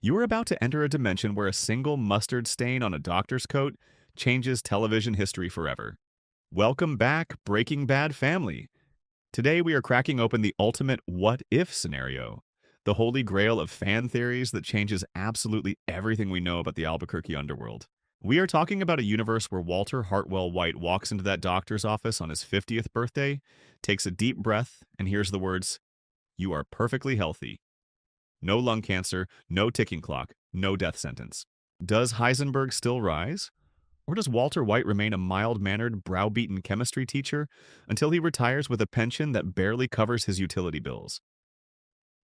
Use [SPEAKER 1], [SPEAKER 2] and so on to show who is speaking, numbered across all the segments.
[SPEAKER 1] You are about to enter a dimension where a single mustard stain on a doctor's coat changes television history forever. Welcome back, Breaking Bad family. Today we are cracking open the ultimate what-if scenario, the holy grail of fan theories that changes absolutely everything we know about the Albuquerque underworld. We are talking about a universe where Walter Hartwell White walks into that doctor's office on his 50th birthday, takes a deep breath, and hears the words, "You are perfectly healthy. No lung cancer, no ticking clock, no death sentence." Does Heisenberg still rise? Or does Walter White remain a mild-mannered, browbeaten chemistry teacher until he retires with a pension that barely covers his utility bills?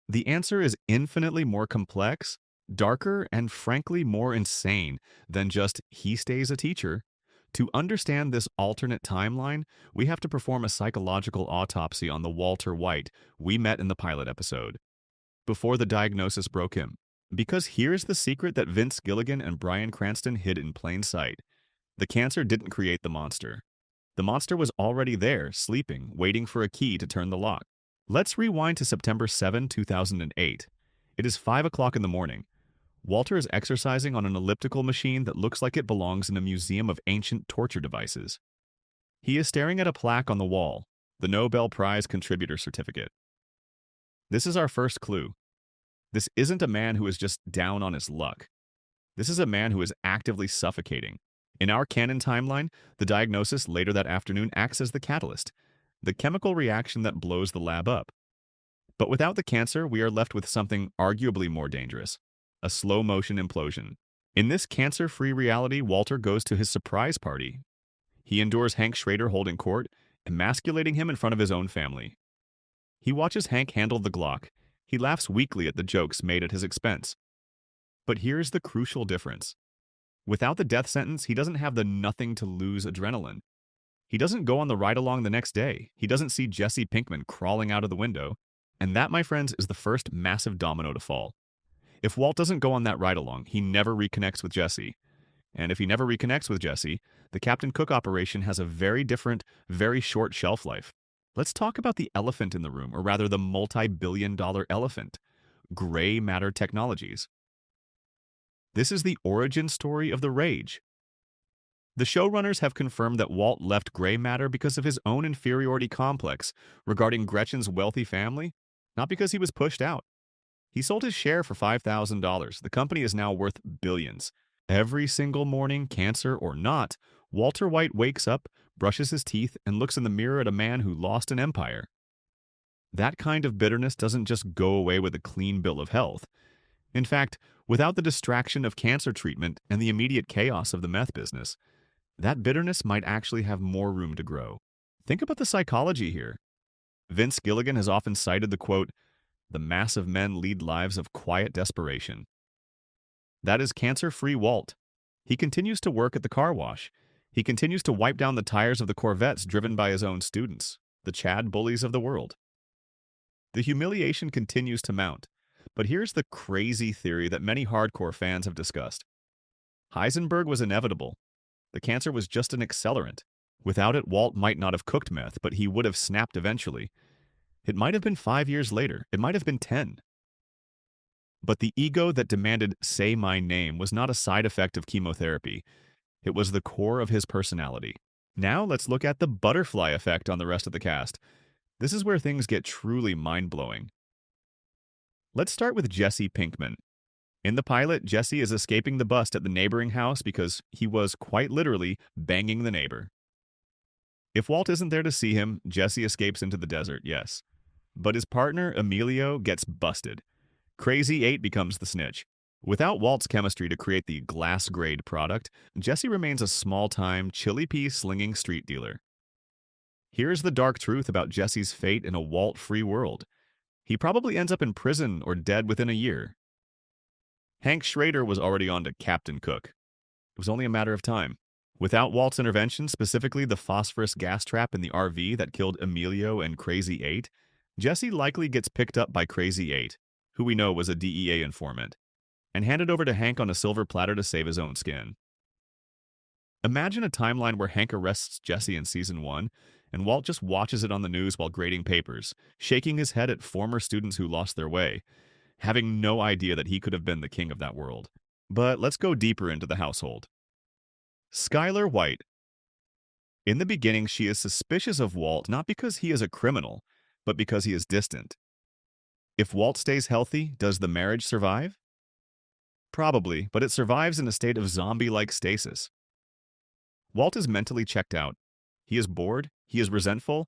[SPEAKER 1] The answer is infinitely more complex, darker, and frankly more insane than just he stays a teacher. To understand this alternate timeline, we have to perform a psychological autopsy on the Walter White we met in the pilot episode, before the diagnosis broke him. Because here's the secret that Vince Gilligan and Bryan Cranston hid in plain sight. The cancer didn't create the monster. The monster was already there, sleeping, waiting for a key to turn the lock. Let's rewind to September 7, 2008. It is 5 o'clock in the morning. Walter is exercising on an elliptical machine that looks like it belongs in a museum of ancient torture devices. He is staring at a plaque on the wall, the Nobel Prize Contributor Certificate. This is our first clue. This isn't a man who is just down on his luck. This is a man who is actively suffocating. In our canon timeline, the diagnosis later that afternoon acts as the catalyst, the chemical reaction that blows the lab up. But without the cancer, we are left with something arguably more dangerous, a slow-motion implosion. In this cancer-free reality, Walter goes to his surprise party. He endures Hank Schrader holding court, emasculating him in front of his own family. He watches Hank handle the Glock. He laughs weakly at the jokes made at his expense. But here's the crucial difference. Without the death sentence, he doesn't have the nothing-to-lose adrenaline. He doesn't go on the ride-along the next day. He doesn't see Jesse Pinkman crawling out of the window. And that, my friends, is the first massive domino to fall. If Walt doesn't go on that ride-along, he never reconnects with Jesse. And if he never reconnects with Jesse, the Captain Cook operation has a very different, very short shelf life. Let's talk about the elephant in the room, or rather the multi-billion-dollar elephant, gray matter technologies. This is the origin story of the rage. The showrunners have confirmed that Walt left gray matter because of his own inferiority complex regarding Gretchen's wealthy family, not because he was pushed out. He sold his share for $5,000. The company is now worth billions. Every single morning, cancer or not, Walter White wakes up, brushes his teeth, and looks in the mirror at a man who lost an empire. That kind of bitterness doesn't just go away with a clean bill of health. In fact, without the distraction of cancer treatment and the immediate chaos of the meth business, that bitterness might actually have more room to grow. Think about the psychology here. Vince Gilligan has often cited the quote, "The mass of men lead lives of quiet desperation." That is cancer-free Walt. He continues to work at the car wash. He continues to wipe down the tires of the Corvettes driven by his own students, the Chad bullies of the world. The humiliation continues to mount. But here's the crazy theory that many hardcore fans have discussed. Heisenberg was inevitable. The cancer was just an accelerant. Without it, Walt might not have cooked meth, but he would have snapped eventually. It might have been 5 years later. It might have been 10. But the ego that demanded "say my name" was not a side effect of chemotherapy. It was the core of his personality. Now let's look at the butterfly effect on the rest of the cast. This is where things get truly mind-blowing. Let's start with Jesse Pinkman. In the pilot, Jesse is escaping the bust at the neighboring house because he was, quite literally, banging the neighbor. If Walt isn't there to see him, Jesse escapes into the desert, yes. But his partner, Emilio, gets busted. Crazy 8 becomes the snitch. Without Walt's chemistry to create the glass-grade product, Jesse remains a small-time, chili-pea-slinging street dealer. Here's the dark truth about Jesse's fate in a Walt-free world. He probably ends up in prison or dead within a year. Hank Schrader was already on to Captain Cook. It was only a matter of time. Without Walt's intervention, specifically the phosphorus gas trap in the RV that killed Emilio and Crazy 8, Jesse likely gets picked up by Crazy 8, who we know was a DEA informant, and handed over to Hank on a silver platter to save his own skin. Imagine a timeline where Hank arrests Jesse in Season 1, and Walt just watches it on the news while grading papers, shaking his head at former students who lost their way. having no idea that he could have been the king of that world. But let's go deeper into the household. Skylar White. In the beginning, she is suspicious of Walt not because he is a criminal, but because he is distant. If Walt stays healthy, does the marriage survive? Probably, but it survives in a state of zombie-like stasis. Walt is mentally checked out. He is bored, he is resentful.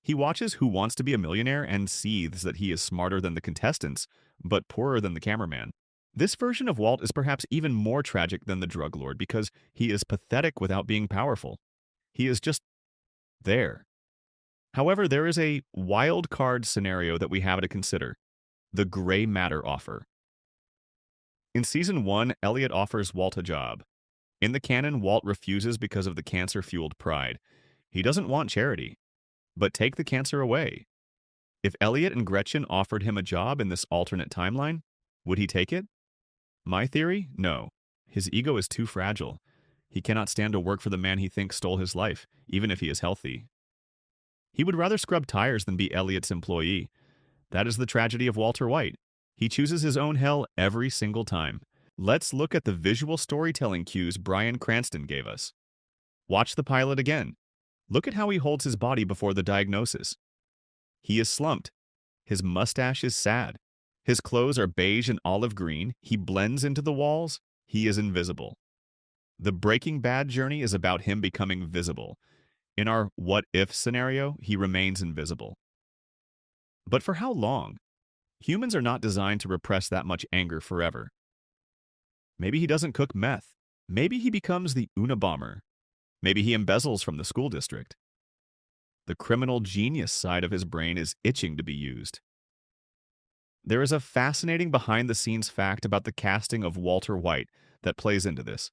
[SPEAKER 1] He watches Who Wants to Be a Millionaire and seethes that he is smarter than the contestants, but poorer than the cameraman. This version of Walt is perhaps even more tragic than the drug lord because he is pathetic without being powerful. He is just there. However, there is a wild card scenario that we have to consider: the gray matter offer. In Season 1, Elliot offers Walt a job. In the canon, Walt refuses because of the cancer-fueled pride. He doesn't want charity. But take the cancer away. If Elliot and Gretchen offered him a job in this alternate timeline, would he take it? My theory? No. His ego is too fragile. He cannot stand to work for the man he thinks stole his life, even if he is healthy. He would rather scrub tires than be Elliot's employee. That is the tragedy of Walter White. He chooses his own hell every single time. Let's look at the visual storytelling cues Bryan Cranston gave us. Watch the pilot again. Look at how he holds his body before the diagnosis. He is slumped. His mustache is sad. His clothes are beige and olive green. He blends into the walls. He is invisible. The Breaking Bad journey is about him becoming visible. In our what-if scenario, he remains invisible. But for how long? Humans are not designed to repress that much anger forever. Maybe he doesn't cook meth. Maybe he becomes the Unabomber. Maybe he embezzles from the school district. The criminal genius side of his brain is itching to be used. There is a fascinating behind-the-scenes fact about the casting of Walter White that plays into this.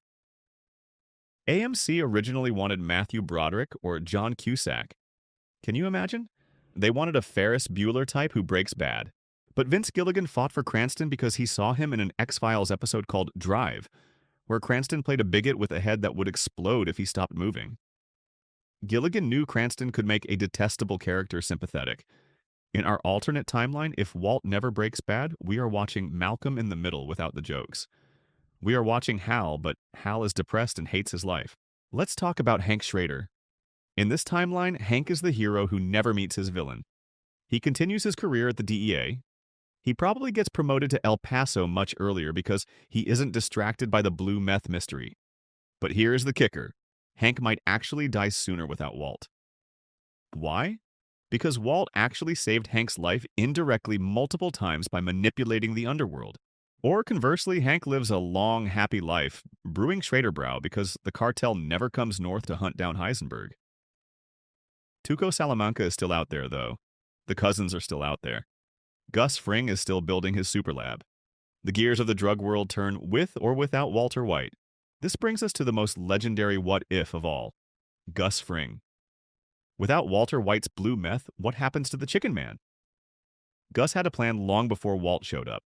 [SPEAKER 1] AMC originally wanted Matthew Broderick or John Cusack. Can you imagine? They wanted a Ferris Bueller type who breaks bad. But Vince Gilligan fought for Cranston because he saw him in an X-Files episode called Drive, where Cranston played a bigot with a head that would explode if he stopped moving. Gilligan knew Cranston could make a detestable character sympathetic. In our alternate timeline, if Walt never breaks bad, we are watching Malcolm in the Middle without the jokes. We are watching Hal, but Hal is depressed and hates his life. Let's talk about Hank Schrader. In this timeline, Hank is the hero who never meets his villain. He continues his career at the DEA. He probably gets promoted to El Paso much earlier because he isn't distracted by the blue meth mystery. But here's the kicker. Hank might actually die sooner without Walt. Why? Because Walt actually saved Hank's life indirectly multiple times by manipulating the underworld. Or conversely, Hank lives a long, happy life, brewing Schraderbrow because the cartel never comes north to hunt down Heisenberg. Tuco Salamanca is still out there, though. The cousins are still out there. Gus Fring is still building his super lab. The gears of the drug world turn with or without Walter White. This brings us to the most legendary what-if of all, Gus Fring. Without Walter White's blue meth, what happens to the Chicken Man? Gus had a plan long before Walt showed up.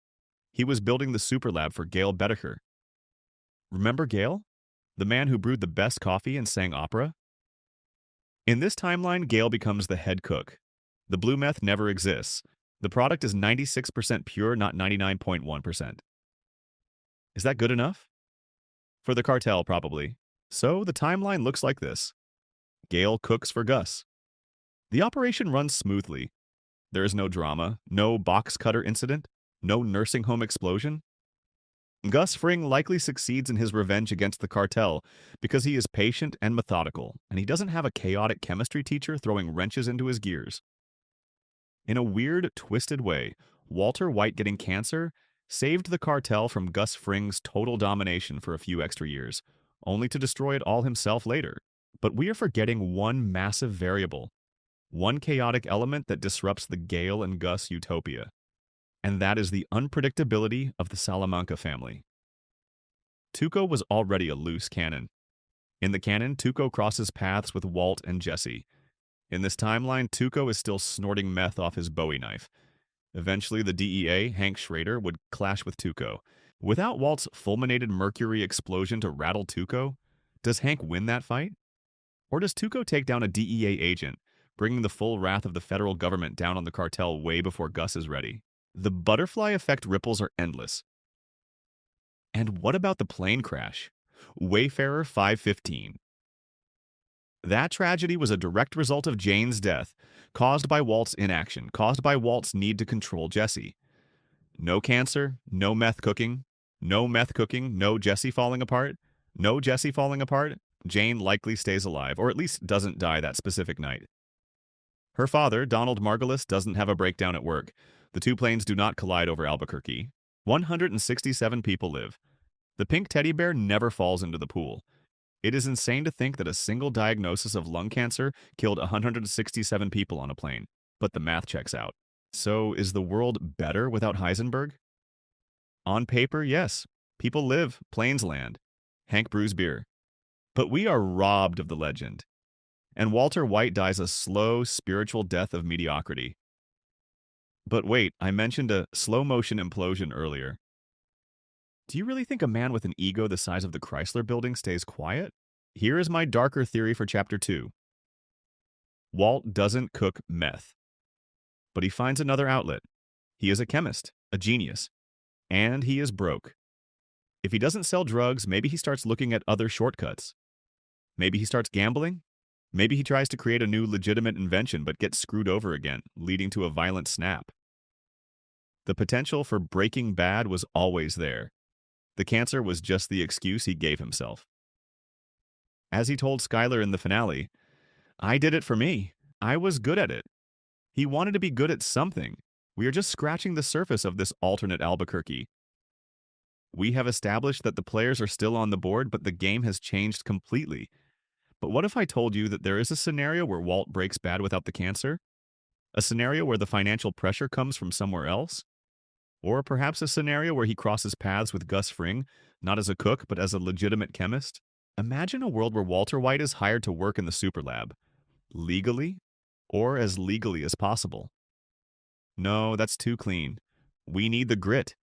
[SPEAKER 1] He was building the super lab for Gail Bedecker. Remember Gail? The man who brewed the best coffee and sang opera? In this timeline, Gail becomes the head cook. The blue meth never exists. The product is 96% pure, not 99.1%. Is that good enough? For the cartel, probably. So the timeline looks like this. Gail cooks for Gus. The operation runs smoothly. There is no drama, no box cutter incident, no nursing home explosion. Gus Fring likely succeeds in his revenge against the cartel because he is patient and methodical, and he doesn't have a chaotic chemistry teacher throwing wrenches into his gears. In a weird, twisted way, Walter White getting cancer saved the cartel from Gus Fring's total domination for a few extra years, only to destroy it all himself later. But we are forgetting one massive variable, one chaotic element that disrupts the Gail and Gus utopia. And that is the unpredictability of the Salamanca family. Tuco was already a loose cannon. In the canon, Tuco crosses paths with Walt and Jesse. In this timeline, Tuco is still snorting meth off his Bowie knife. Eventually, the DEA, Hank Schrader, would clash with Tuco. Without Walt's fulminated mercury explosion to rattle Tuco, does Hank win that fight? Or does Tuco take down a DEA agent, bringing the full wrath of the federal government down on the cartel way before Gus is ready? The butterfly effect ripples are endless. And what about the plane crash? Wayfarer 515. That tragedy was a direct result of Jane's death, caused by Walt's inaction, caused by Walt's need to control Jesse. No cancer, no meth cooking, no Jesse falling apart, no Jesse falling apart. Jane likely stays alive, or at least doesn't die that specific night. Her father, Donald Margulis, doesn't have a breakdown at work. The two planes do not collide over Albuquerque. 167 people live. The pink teddy bear never falls into the pool. It is insane to think that a single diagnosis of lung cancer killed 167 people on a plane, but the math checks out. So is the world better without Heisenberg? On paper, yes. People live, planes land. Hank brews beer. But we are robbed of the legend. And Walter White dies a slow, spiritual death of mediocrity. But wait, I mentioned a slow-motion implosion earlier. Do you really think a man with an ego the size of the Chrysler Building stays quiet? Here is my darker theory for Chapter 2. Walt doesn't cook meth. But he finds another outlet. He is a chemist, a genius. And he is broke. If he doesn't sell drugs, maybe he starts looking at other shortcuts. Maybe he starts gambling. Maybe he tries to create a new legitimate invention but gets screwed over again, leading to a violent snap. The potential for Breaking Bad was always there. The cancer was just the excuse he gave himself. As he told Skyler in the finale, "I did it for me. I was good at it." He wanted to be good at something. We are just scratching the surface of this alternate Albuquerque. We have established that the players are still on the board, but the game has changed completely. But what if I told you that there is a scenario where Walt breaks bad without the cancer? A scenario where the financial pressure comes from somewhere else? Or perhaps a scenario where he crosses paths with Gus Fring, not as a cook, but as a legitimate chemist? Imagine a world where Walter White is hired to work in the super lab. Legally? Or as legally as possible. No, that's too clean. We need the grit.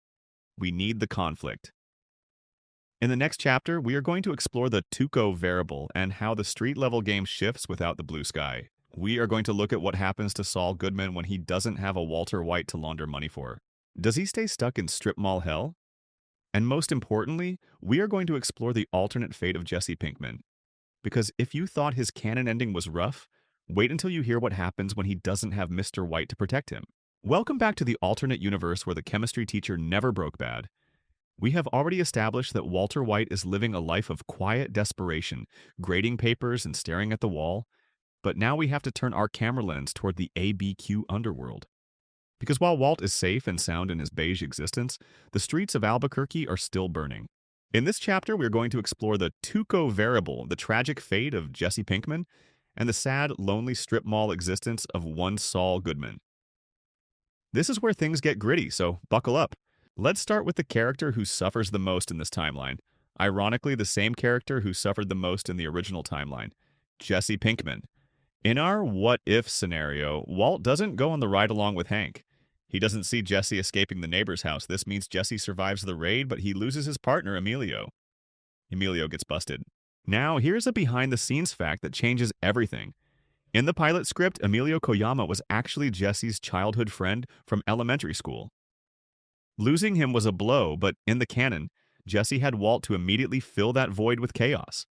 [SPEAKER 1] We need the conflict. In the next chapter, we are going to explore the Tuco variable and how the street-level game shifts without the blue sky. We are going to look at what happens to Saul Goodman when he doesn't have a Walter White to launder money for. Does he stay stuck in strip mall hell? And most importantly, we are going to explore the alternate fate of Jesse Pinkman. Because if you thought his canon ending was rough, wait until you hear what happens when he doesn't have Mr. White to protect him. Welcome back to the alternate universe where the chemistry teacher never broke bad. We have already established that Walter White is living a life of quiet desperation, grading papers and staring at the wall. But now we have to turn our camera lens toward the ABQ underworld. Because while Walt is safe and sound in his beige existence, the streets of Albuquerque are still burning. In this chapter, we're going to explore the Tuco variable, the tragic fate of Jesse Pinkman, and the sad, lonely strip mall existence of one Saul Goodman. This is where things get gritty, so buckle up. Let's start with the character who suffers the most in this timeline. Ironically, the same character who suffered the most in the original timeline, Jesse Pinkman. In our what-if scenario, Walt doesn't go on the ride along with Hank. He doesn't see Jesse escaping the neighbor's house. This means Jesse survives the raid, but he loses his partner, Emilio. Emilio gets busted. Now, here's a behind-the-scenes fact that changes everything. In the pilot script, Emilio Koyama was actually Jesse's childhood friend from elementary school. Losing him was a blow, but in the canon, Jesse had Walt to immediately fill that void with chaos.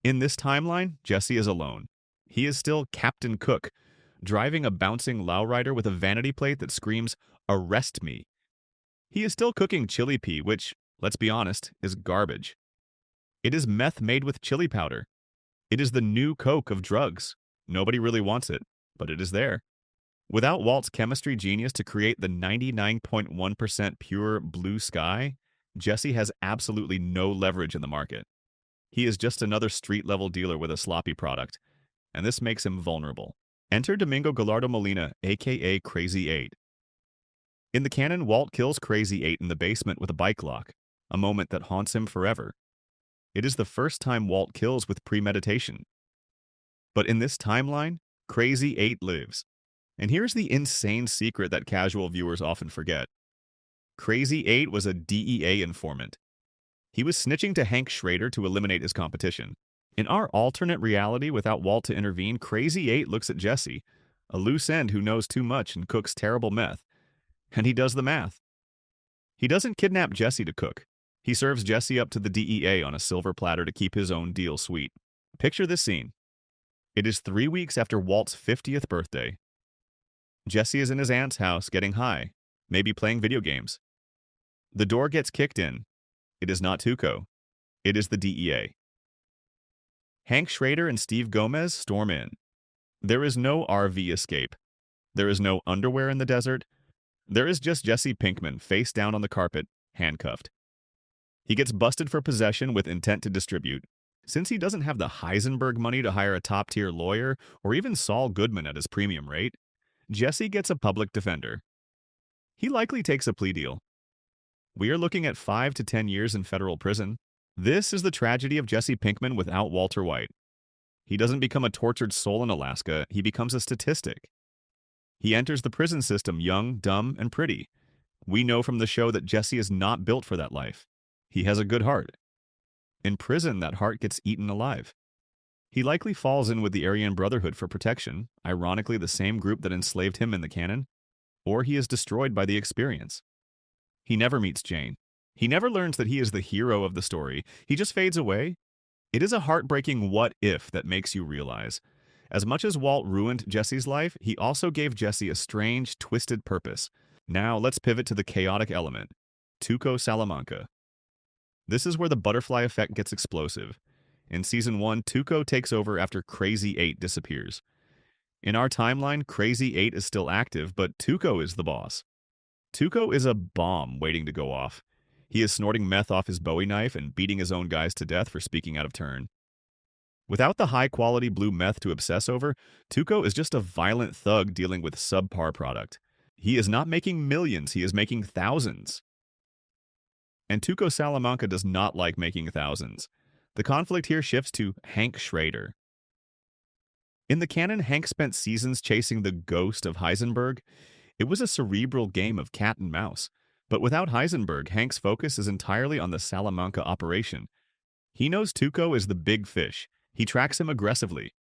[SPEAKER 1] In this timeline, Jesse is alone. He is still Captain Cook, driving a bouncing lowrider with a vanity plate that screams, "Arrest me." He is still cooking chili pea, which, let's be honest, is garbage. It is meth made with chili powder. It is the new Coke of drugs. Nobody really wants it, but it is there. Without Walt's chemistry genius to create the 99.1% pure blue sky, Jesse has absolutely no leverage in the market. He is just another street-level dealer with a sloppy product, and this makes him vulnerable. Enter Domingo Gallardo Molina, aka Crazy 8. In the canon, Walt kills Crazy 8 in the basement with a bike lock, a moment that haunts him forever. It is the first time Walt kills with premeditation. But in this timeline, Crazy 8 lives. And here's the insane secret that casual viewers often forget. Crazy 8 was a DEA informant. He was snitching to Hank Schrader to eliminate his competition. In our alternate reality without Walt to intervene, Crazy 8 looks at Jesse, a loose end who knows too much and cooks terrible meth. And he does the math. He doesn't kidnap Jesse to cook. He serves Jesse up to the DEA on a silver platter to keep his own deal sweet. Picture this scene. It is 3 weeks after Walt's 50th birthday. Jesse is in his aunt's house getting high, maybe playing video games. The door gets kicked in. It is not Tuco. It is the DEA. Hank Schrader and Steve Gomez storm in. There is no RV escape. There is no underwear in the desert. There is just Jesse Pinkman face down on the carpet, handcuffed. He gets busted for possession with intent to distribute. Since he doesn't have the Heisenberg money to hire a top-tier lawyer or even Saul Goodman at his premium rate, Jesse gets a public defender. He likely takes a plea deal. We are looking at 5 to 10 years in federal prison. This is the tragedy of Jesse Pinkman without Walter White. He doesn't become a tortured soul in Alaska, he becomes a statistic. He enters the prison system young, dumb, and pretty. We know from the show that Jesse is not built for that life. He has a good heart. In prison, that heart gets eaten alive. He likely falls in with the Aryan Brotherhood for protection, ironically the same group that enslaved him in the canon, or he is destroyed by the experience. He never meets Jane. He never learns that he is the hero of the story. He just fades away. It is a heartbreaking what if that makes you realize. As much as Walt ruined Jesse's life, he also gave Jesse a strange, twisted purpose. Now let's pivot to the chaotic element, Tuco Salamanca. This is where the butterfly effect gets explosive. In Season 1, Tuco takes over after Crazy 8 disappears. In our timeline, Crazy 8 is still active, but Tuco is the boss. Tuco is a bomb waiting to go off. He is snorting meth off his Bowie knife and beating his own guys to death for speaking out of turn. Without the high-quality blue meth to obsess over, Tuco is just a violent thug dealing with subpar product. He is not making millions, he is making thousands. And Tuco Salamanca does not like making thousands. The conflict here shifts to Hank Schrader. In the canon, Hank spent seasons chasing the ghost of Heisenberg. It was a cerebral game of cat and mouse. But without Heisenberg, Hank's focus is entirely on the Salamanca operation. He knows Tuco is the big fish. He tracks him aggressively.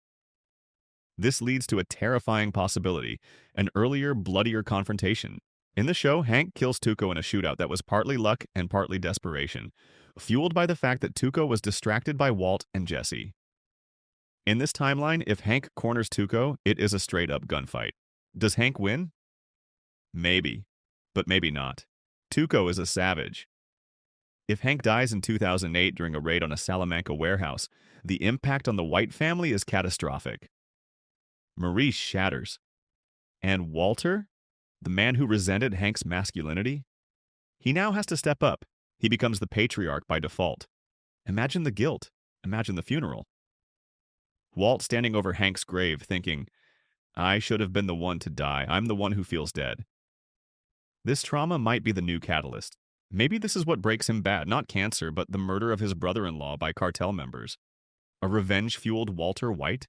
[SPEAKER 1] This leads to a terrifying possibility, an earlier, bloodier confrontation. In the show, Hank kills Tuco in a shootout that was partly luck and partly desperation, fueled by the fact that Tuco was distracted by Walt and Jesse. In this timeline, if Hank corners Tuco, it is a straight-up gunfight. Does Hank win? Maybe, but maybe not. Tuco is a savage. If Hank dies in 2008 during a raid on a Salamanca warehouse, the impact on the White family is catastrophic. Maurice shatters. And Walter, the man who resented Hank's masculinity, he now has to step up. He becomes the patriarch by default. Imagine the guilt. Imagine the funeral. Walt standing over Hank's grave thinking, I should have been the one to die. I'm the one who feels dead. This trauma might be the new catalyst. Maybe this is what breaks him bad, not cancer, but the murder of his brother-in-law by cartel members. A revenge-fueled Walter White?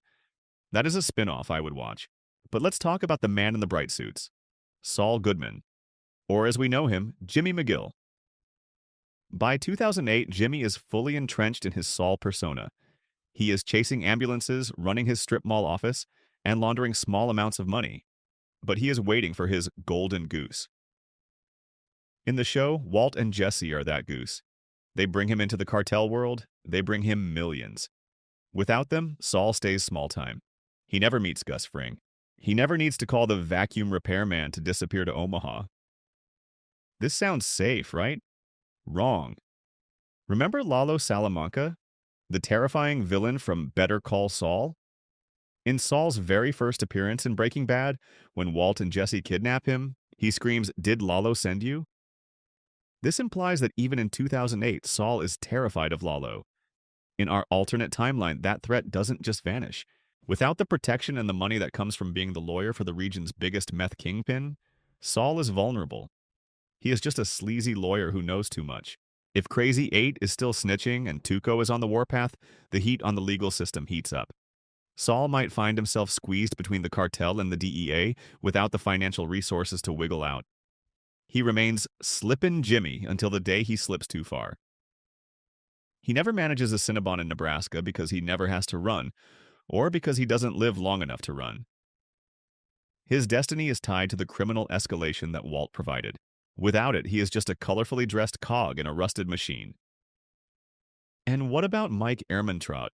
[SPEAKER 1] That is a spin-off I would watch. But let's talk about the man in the bright suits. Saul Goodman. Or as we know him, Jimmy McGill. By 2008, Jimmy is fully entrenched in his Saul persona. He is chasing ambulances, running his strip mall office, and laundering small amounts of money. But he is waiting for his golden goose. In the show, Walt and Jesse are that goose. They bring him into the cartel world, they bring him millions. Without them, Saul stays small time. He never meets Gus Fring. He never needs to call the vacuum repairman to disappear to Omaha. This sounds safe, right? Wrong. Remember Lalo Salamanca, the terrifying villain from Better Call Saul? In Saul's very first appearance in Breaking Bad, when Walt and Jesse kidnap him, he screams, "Did Lalo send you?" This implies that even in 2008, Saul is terrified of Lalo. In our alternate timeline, that threat doesn't just vanish. Without the protection and the money that comes from being the lawyer for the region's biggest meth kingpin, Saul is vulnerable. He is just a sleazy lawyer who knows too much. If Crazy 8 is still snitching and Tuco is on the warpath, the heat on the legal system heats up. Saul might find himself squeezed between the cartel and the DEA without the financial resources to wiggle out. He remains Slippin' Jimmy until the day he slips too far. He never manages a Cinnabon in Nebraska because he never has to run, or because he doesn't live long enough to run. His destiny is tied to the criminal escalation that Walt provided. Without it, he is just a colorfully dressed cog in a rusted machine. And what about Mike Ehrmantraut,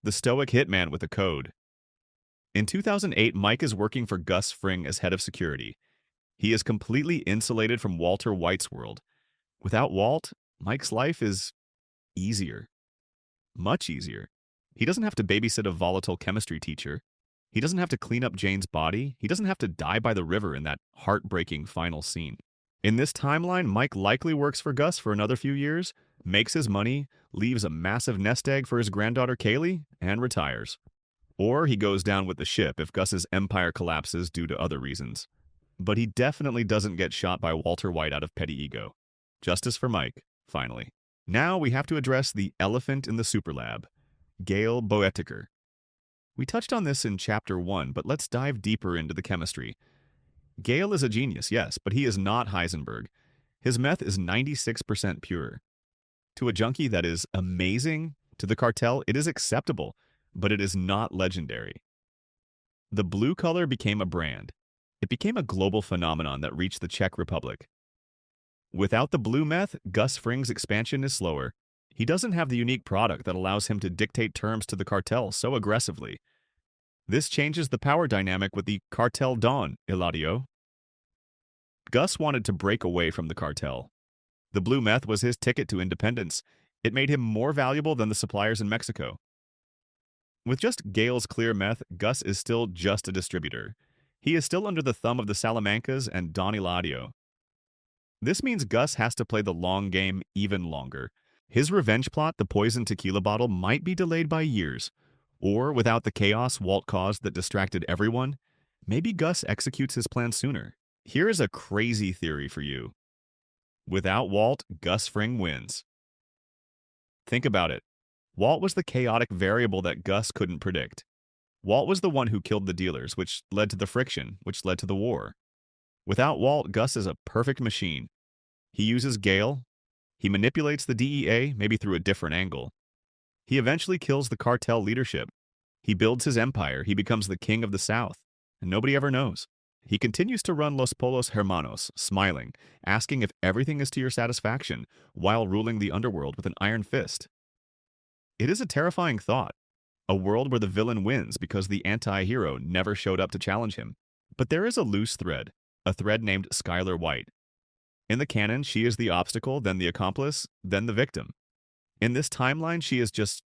[SPEAKER 1] the stoic hitman with a code? In 2008, Mike is working for Gus Fring as head of security. He is completely insulated from Walter White's world. Without Walt, Mike's life is easier. Much easier. He doesn't have to babysit a volatile chemistry teacher. He doesn't have to clean up Jane's body. He doesn't have to die by the river in that heartbreaking final scene. In this timeline, Mike likely works for Gus for another few years, makes his money, leaves a massive nest egg for his granddaughter Kaylee, and retires. Or he goes down with the ship if Gus's empire collapses due to other reasons. But he definitely doesn't get shot by Walter White out of petty ego. Justice for Mike, finally. Now we have to address the elephant in the superlab, Gail Boetticher. We touched on this in Chapter 1, but let's dive deeper into the chemistry. Gail is a genius, yes, but he is not Heisenberg. His meth is 96% pure. To a junkie, that is amazing. To the cartel, it is acceptable, but it is not legendary. The blue color became a brand. It became a global phenomenon that reached the Czech Republic. Without the blue meth, Gus Fring's expansion is slower. He doesn't have the unique product that allows him to dictate terms to the cartel so aggressively. This changes the power dynamic with the cartel Don, Eladio. Gus wanted to break away from the cartel. The blue meth was his ticket to independence. It made him more valuable than the suppliers in Mexico. With just Gail's clear meth, Gus is still just a distributor. He is still under the thumb of the Salamancas and Don Eladio. This means Gus has to play the long game even longer. His revenge plot, the poison tequila bottle, might be delayed by years. Or, without the chaos Walt caused that distracted everyone, maybe Gus executes his plan sooner. Here is a crazy theory for you. Without Walt, Gus Fring wins. Think about it. Walt was the chaotic variable that Gus couldn't predict. Walt was the one who killed the dealers, which led to the friction, which led to the war. Without Walt, Gus is a perfect machine. He uses Gail. He manipulates the DEA, maybe through a different angle. He eventually kills the cartel leadership. He builds his empire. He becomes the king of the South, and nobody ever knows. He continues to run Los Polos Hermanos, smiling, asking if everything is to your satisfaction, while ruling the underworld with an iron fist. It is a terrifying thought, a world where the villain wins because the anti-hero never showed up to challenge him. But there is a loose thread, a thread named Skylar White. In the canon, she is the obstacle, then the accomplice, then the victim. In this timeline, she is just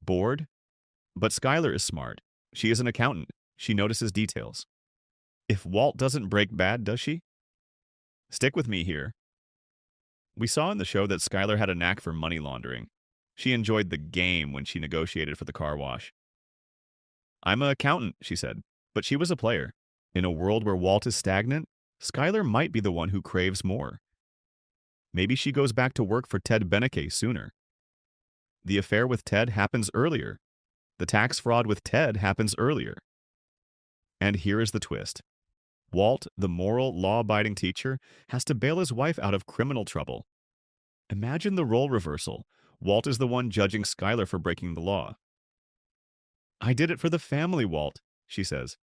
[SPEAKER 1] bored. But Skylar is smart. She is an accountant. She notices details. If Walt doesn't break bad, does she? Stick with me here. We saw in the show that Skylar had a knack for money laundering. She enjoyed the game when she negotiated for the car wash. I'm an accountant, she said, but she was a player. In a world where Walt is stagnant, Skylar might be the one who craves more. Maybe she goes back to work for Ted Beneke sooner. The affair with Ted happens earlier. The tax fraud with Ted happens earlier. And here is the twist. Walt, the moral, law-abiding teacher, has to bail his wife out of criminal trouble. Imagine the role reversal. Walt is the one judging Skylar for breaking the law. I did it for the family, Walt, she says.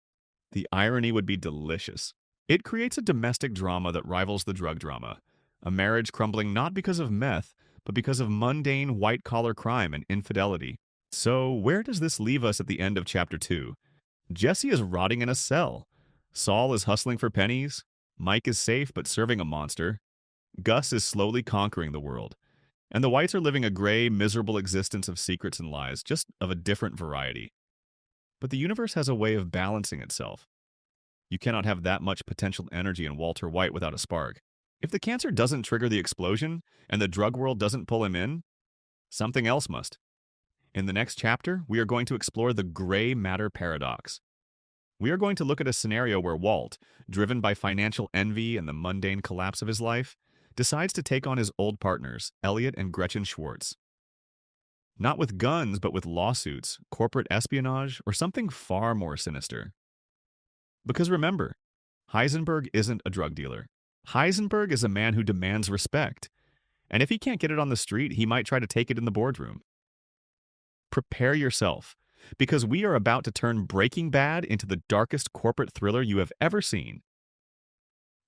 [SPEAKER 1] The irony would be delicious. It creates a domestic drama that rivals the drug drama. A marriage crumbling not because of meth, but because of mundane white-collar crime and infidelity. So, where does this leave us at the end of Chapter 2? Jesse is rotting in a cell. Saul is hustling for pennies. Mike is safe but serving a monster. Gus is slowly conquering the world. And the Whites are living a gray, miserable existence of secrets and lies, just of a different variety. But the universe has a way of balancing itself. You cannot have that much potential energy in Walter White without a spark. If the cancer doesn't trigger the explosion, and the drug world doesn't pull him in, something else must. In the next chapter, we are going to explore the gray matter paradox. We are going to look at a scenario where Walt, driven by financial envy and the mundane collapse of his life, decides to take on his old partners, Elliot and Gretchen Schwartz. Not with guns, but with lawsuits, corporate espionage, or something far more sinister. Because remember, Heisenberg isn't a drug dealer. Heisenberg is a man who demands respect. And if he can't get it on the street, he might try to take it in the boardroom. Prepare yourself. because we are about to turn Breaking Bad into the darkest corporate thriller you have ever seen.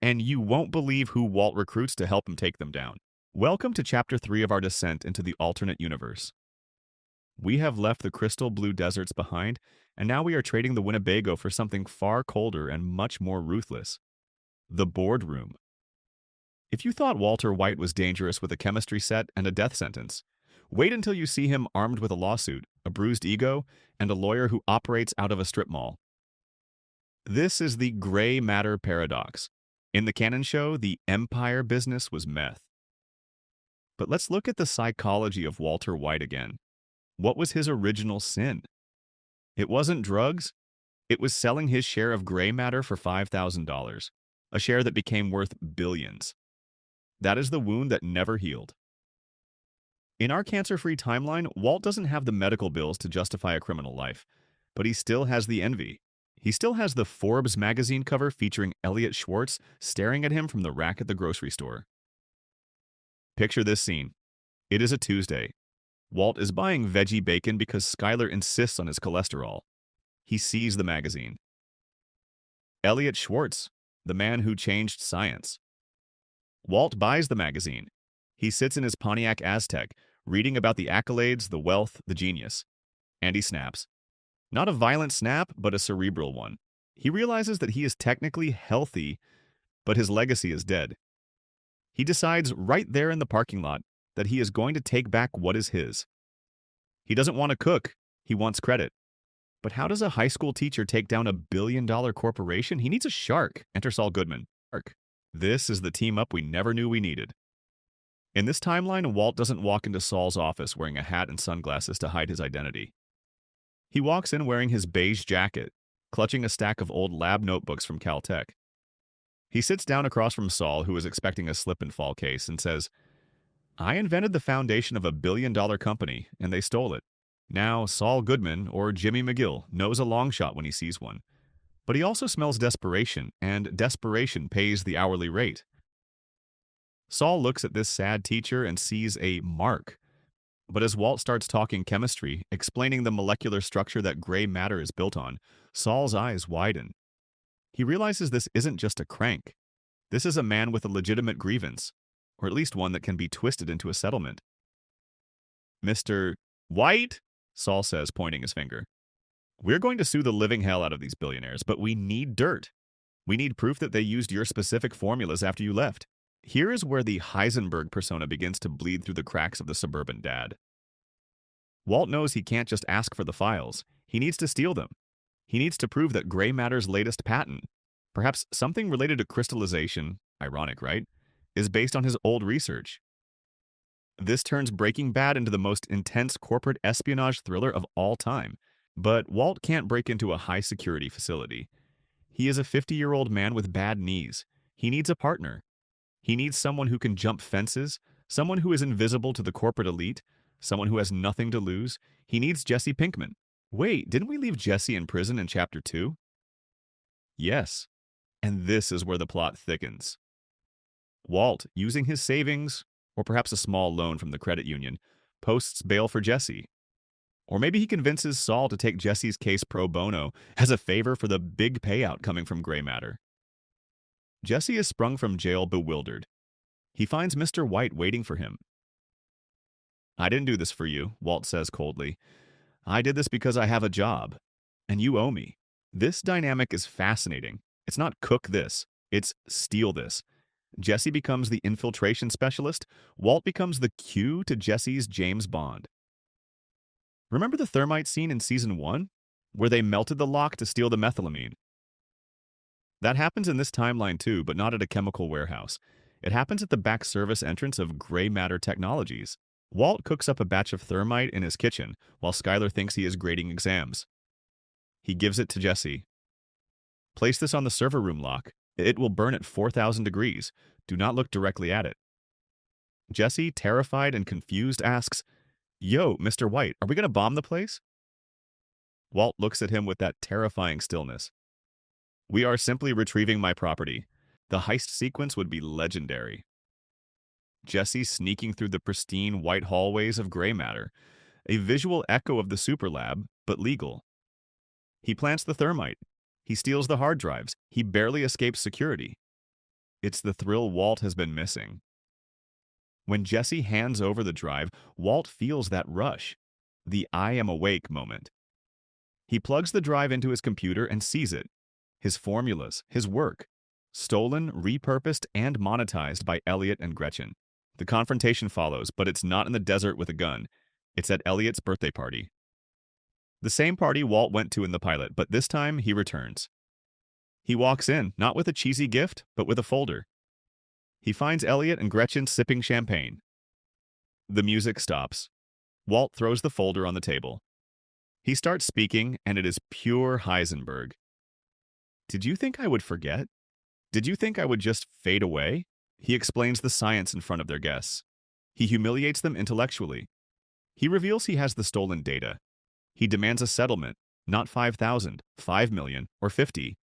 [SPEAKER 1] And you won't believe who Walt recruits to help him take them down. Welcome to Chapter 3 of our descent into the alternate universe. We have left the crystal blue deserts behind, and now we are trading the Winnebago for something far colder and much more ruthless. The boardroom. If you thought Walter White was dangerous with a chemistry set and a death sentence, wait until you see him armed with a lawsuit, a bruised ego, and a lawyer who operates out of a strip mall. This is the gray matter paradox. In the canon show, the Empire business was meth. But let's look at the psychology of Walter White again. What was his original sin? It wasn't drugs. It was selling his share of gray matter for $5,000, a share that became worth billions. That is the wound that never healed. In our cancer-free timeline, Walt doesn't have the medical bills to justify a criminal life, but he still has the envy. He still has the Forbes magazine cover featuring Elliot Schwartz staring at him from the rack at the grocery store. Picture this scene. It is a Tuesday. Walt is buying veggie bacon because Skyler insists on his cholesterol. He sees the magazine. Elliot Schwartz, the man who changed science. Walt buys the magazine. He sits in his Pontiac Aztec, reading about the accolades, the wealth, the genius. And he snaps. Not a violent snap, but a cerebral one. He realizes that he is technically healthy, but his legacy is dead. He decides right there in the parking lot that he is going to take back what is his. He doesn't want to cook. He wants credit. But how does a high school teacher take down a billion-dollar corporation? He needs a shark. Enter Saul Goodman. Shark. This is the team-up we never knew we needed. In this timeline, Walt doesn't walk into Saul's office wearing a hat and sunglasses to hide his identity. He walks in wearing his beige jacket, clutching a stack of old lab notebooks from Caltech. He sits down across from Saul, who is expecting a slip-and-fall case, and says, "I invented the foundation of a billion-dollar company, and they stole it. Now, Saul Goodman, or Jimmy McGill, knows a long shot when he sees one. But he also smells desperation, and desperation pays the hourly rate." Saul looks at this sad teacher and sees a mark. But as Walt starts talking chemistry, explaining the molecular structure that gray matter is built on, Saul's eyes widen. He realizes this isn't just a crank. This is a man with a legitimate grievance, or at least one that can be twisted into a settlement. "Mr. White," Saul says, pointing his finger. "We're going to sue the living hell out of these billionaires, but we need dirt. We need proof that they used your specific formulas after you left." Here is where the Heisenberg persona begins to bleed through the cracks of the suburban dad. Walt knows he can't just ask for the files. He needs to steal them. He needs to prove that gray matter's latest patent, perhaps something related to crystallization, ironic, right, is based on his old research. This turns Breaking Bad into the most intense corporate espionage thriller of all time. But Walt can't break into a high-security facility. He is a 50-year-old man with bad knees. He needs a partner. He needs someone who can jump fences, someone who is invisible to the corporate elite, someone who has nothing to lose. He needs Jesse Pinkman. Wait, didn't we leave Jesse in prison in Chapter 2? Yes. And this is where the plot thickens. Walt, using his savings, or perhaps a small loan from the credit union, posts bail for Jesse. Or maybe he convinces Saul to take Jesse's case pro bono as a favor for the big payout coming from gray matter. Jesse is sprung from jail bewildered. He finds Mr. White waiting for him. "I didn't do this for you," Walt says coldly. "I did this because I have a job, and you owe me." This dynamic is fascinating. It's not cook this, it's steal this. Jesse becomes the infiltration specialist. Walt becomes the Q to Jesse's James Bond. Remember the thermite scene in Season 1? Where they melted the lock to steal the methylamine? That happens in this timeline too, but not at a chemical warehouse. It happens at the back service entrance of Gray Matter Technologies. Walt cooks up a batch of thermite in his kitchen, while Skyler thinks he is grading exams. He gives it to Jesse. "Place this on the server room lock. It will burn at 4,000 degrees. Do not look directly at it." Jesse, terrified and confused, asks, "Yo, Mr. White, are we going to bomb the place?" Walt looks at him with that terrifying stillness. "We are simply retrieving my property. The heist sequence would be legendary." Jesse sneaking through the pristine white hallways of gray matter, a visual echo of the super lab, but legal. He plants the thermite. He steals the hard drives. He barely escapes security. It's the thrill Walt has been missing. When Jesse hands over the drive, Walt feels that rush, the I am awake moment. He plugs the drive into his computer and sees it. His formulas, his work, stolen, repurposed, and monetized by Elliot and Gretchen. The confrontation follows, but it's not in the desert with a gun. It's at Elliot's birthday party. The same party Walt went to in the pilot, but this time he returns. He walks in, not with a cheesy gift, but with a folder. He finds Elliot and Gretchen sipping champagne. The music stops. Walt throws the folder on the table. He starts speaking, and it is pure Heisenberg. Did you think I would forget? Did you think I would just fade away? He explains the science in front of their guests. He humiliates them intellectually. He reveals he has the stolen data. He demands a settlement, not 5,000, 5 million, or 50.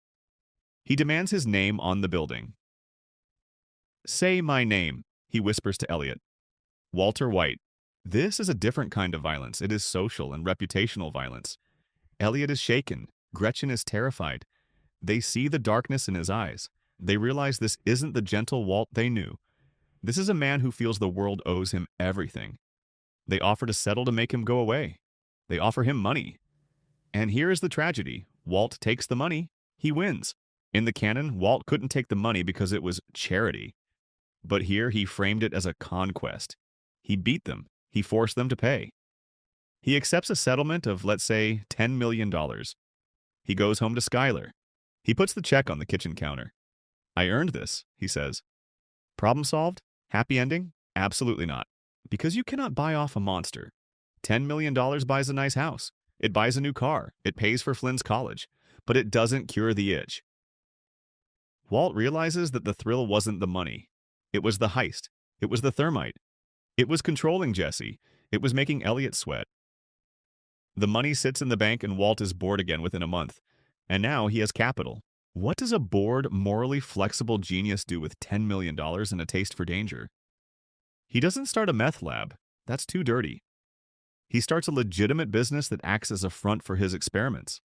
[SPEAKER 1] He demands his name on the building. Say my name, he whispers to Elliot. Walter White. This is a different kind of violence. It is social and reputational violence. Elliot is shaken. Gretchen is terrified. They see the darkness in his eyes. They realize this isn't the gentle Walt they knew. This is a man who feels the world owes him everything. They offer to settle to make him go away. They offer him money. And here is the tragedy. Walt takes the money. He wins. In the canon, Walt couldn't take the money because it was charity. But here he framed it as a conquest. He beat them. He forced them to pay. He accepts a settlement of, let's say, $10 million. He goes home to Skylar. He puts the check on the kitchen counter. I earned this, he says. Problem solved? Happy ending? Absolutely not. Because you cannot buy off a monster. $10 million buys a nice house. It buys a new car. It pays for Flynn's college. But it doesn't cure the itch. Walt realizes that the thrill wasn't the money. It was the heist. It was the thermite. It was controlling Jesse. It was making Elliot sweat. The money sits in the bank and Walt is bored again within a month. And now he has capital. What does a bored, morally flexible genius do with $10 million and a taste for danger? He doesn't start a meth lab. That's too dirty. He starts a legitimate business that acts as a front for his experiments.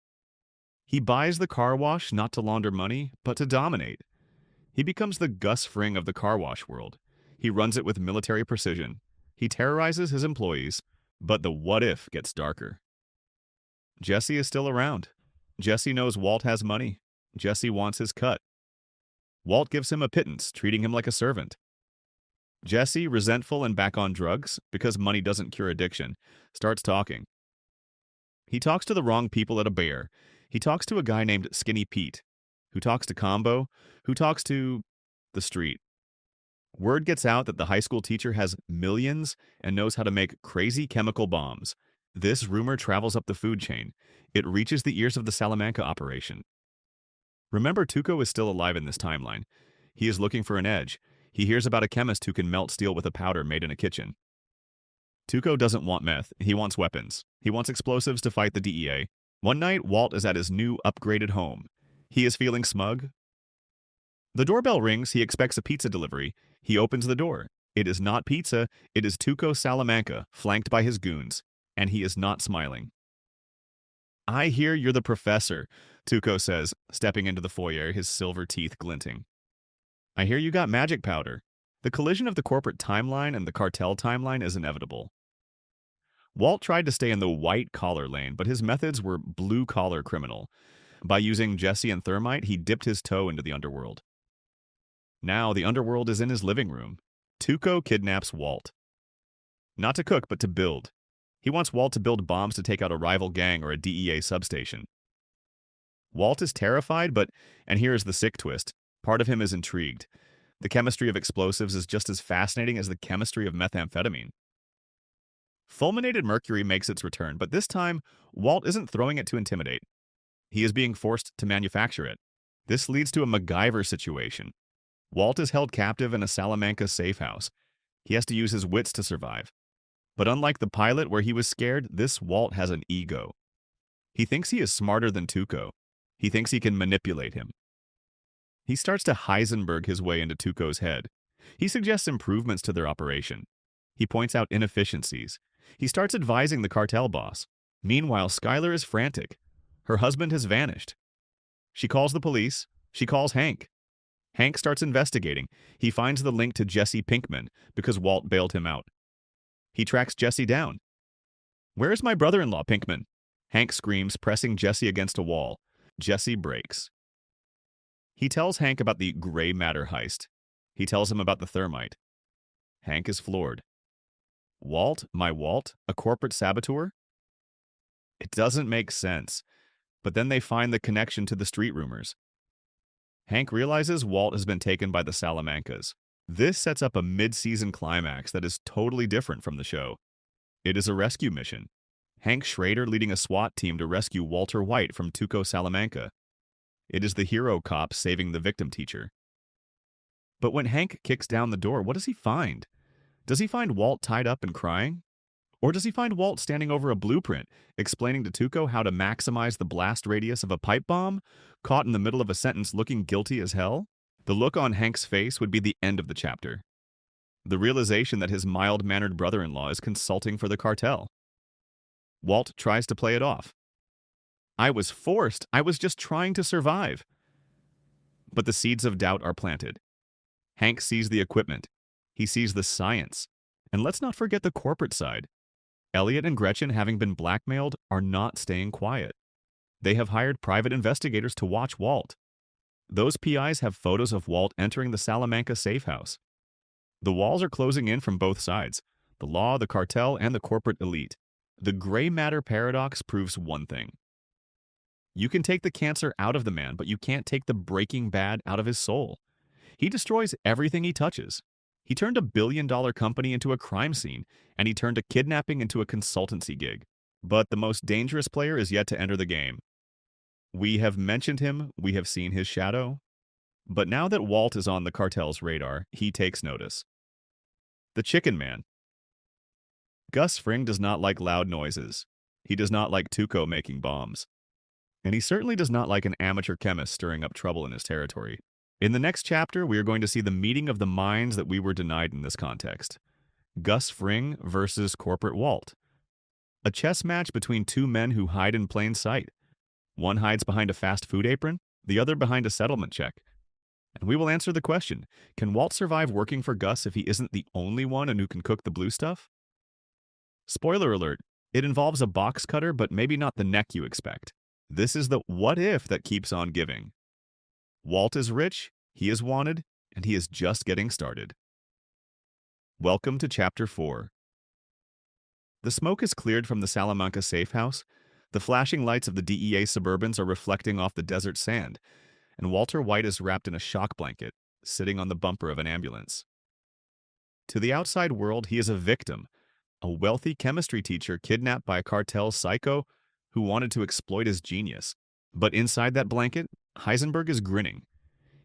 [SPEAKER 1] He buys the car wash not to launder money, but to dominate. He becomes the Gus Fring of the car wash world. He runs it with military precision. He terrorizes his employees, but the what if gets darker. Jesse is still around. Jesse knows Walt has money. Jesse wants his cut. Walt gives him a pittance, treating him like a servant. Jesse, resentful and back on drugs, because money doesn't cure addiction, starts talking. He talks to the wrong people at a bar. He talks to a guy named Skinny Pete, who talks to Combo, who talks to the street. Word gets out that the high school teacher has millions and knows how to make crazy chemical bombs. This rumor travels up the food chain. It reaches the ears of the Salamanca operation. Remember, Tuco is still alive in this timeline. He is looking for an edge. He hears about a chemist who can melt steel with a powder made in a kitchen. Tuco doesn't want meth. He wants weapons. He wants explosives to fight the DEA. One night, Walt is at his new, upgraded home. He is feeling smug. The doorbell rings. He expects a pizza delivery. He opens the door. It is not pizza. It is Tuco Salamanca, flanked by his goons. And he is not smiling. I hear you're the professor, Tuco says, stepping into the foyer, his silver teeth glinting. I hear you got magic powder. The collision of the corporate timeline and the cartel timeline is inevitable. Walt tried to stay in the white-collar lane, but his methods were blue-collar criminal. By using Jesse and thermite, he dipped his toe into the underworld. Now the underworld is in his living room. Tuco kidnaps Walt. Not to cook, but to build. He wants Walt to build bombs to take out a rival gang or a DEA substation. Walt is terrified, but, and here is the sick twist, part of him is intrigued. The chemistry of explosives is just as fascinating as the chemistry of methamphetamine. Fulminated mercury makes its return, but this time, Walt isn't throwing it to intimidate. He is being forced to manufacture it. This leads to a MacGyver situation. Walt is held captive in a Salamanca safe house. He has to use his wits to survive. But unlike the pilot where he was scared, this Walt has an ego. He thinks he is smarter than Tuco. He thinks he can manipulate him. He starts to Heisenberg his way into Tuco's head. He suggests improvements to their operation. He points out inefficiencies. He starts advising the cartel boss. Meanwhile, Skylar is frantic. Her husband has vanished. She calls the police. She calls Hank. Hank starts investigating. He finds the link to Jesse Pinkman because Walt bailed him out. He tracks Jesse down. "Where is my brother-in-law, Pinkman?" Hank screams, pressing Jesse against a wall. Jesse breaks. He tells Hank about the gray matter heist. He tells him about the thermite. Hank is floored. Walt, my Walt, a corporate saboteur? It doesn't make sense. But then they find the connection to the street rumors. Hank realizes Walt has been taken by the Salamancas. This sets up a mid-season climax that is totally different from the show. It is a rescue mission. Hank Schrader leading a SWAT team to rescue Walter White from Tuco Salamanca. It is the hero cop saving the victim teacher. But when Hank kicks down the door, what does he find? Does he find Walt tied up and crying? Or does he find Walt standing over a blueprint, explaining to Tuco how to maximize the blast radius of a pipe bomb, caught in the middle of a sentence looking guilty as hell? The look on Hank's face would be the end of the chapter. The realization that his mild-mannered brother-in-law is consulting for the cartel. Walt tries to play it off. "I was forced. I was just trying to survive." But the seeds of doubt are planted. Hank sees the equipment. He sees the science. And let's not forget the corporate side. Elliot and Gretchen, having been blackmailed, are not staying quiet. They have hired private investigators to watch Walt. Those PIs have photos of Walt entering the Salamanca safe house. The walls are closing in from both sides, the law, the cartel, and the corporate elite. The gray matter paradox proves one thing. You can take the cancer out of the man, but you can't take the Breaking Bad out of his soul. He destroys everything he touches. He turned a billion-dollar company into a crime scene, and he turned a kidnapping into a consultancy gig. But the most dangerous player is yet to enter the game. We have mentioned him, we have seen his shadow. But now that Walt is on the cartel's radar, he takes notice. The Chicken Man. Gus Fring does not like loud noises. He does not like Tuco making bombs. And he certainly does not like an amateur chemist stirring up trouble in his territory. In the next chapter, we are going to see the meeting of the minds that we were denied in this context. Gus Fring versus corporate Walt. A chess match between two men who hide in plain sight. One hides behind a fast food apron, the other behind a settlement check. And we will answer the question, can Walt survive working for Gus if he isn't the only one and who can cook the blue stuff? Spoiler alert, it involves a box cutter, but maybe not the neck you expect. This is the what if that keeps on giving. Walt is rich, he is wanted, and he is just getting started. Welcome to Chapter 4. The smoke is cleared from the Salamanca safe house. The flashing lights of the DEA Suburbans are reflecting off the desert sand, and Walter White is wrapped in a shock blanket, sitting on the bumper of an ambulance. To the outside world, he is a victim, a wealthy chemistry teacher kidnapped by a cartel psycho who wanted to exploit his genius. But inside that blanket, Heisenberg is grinning.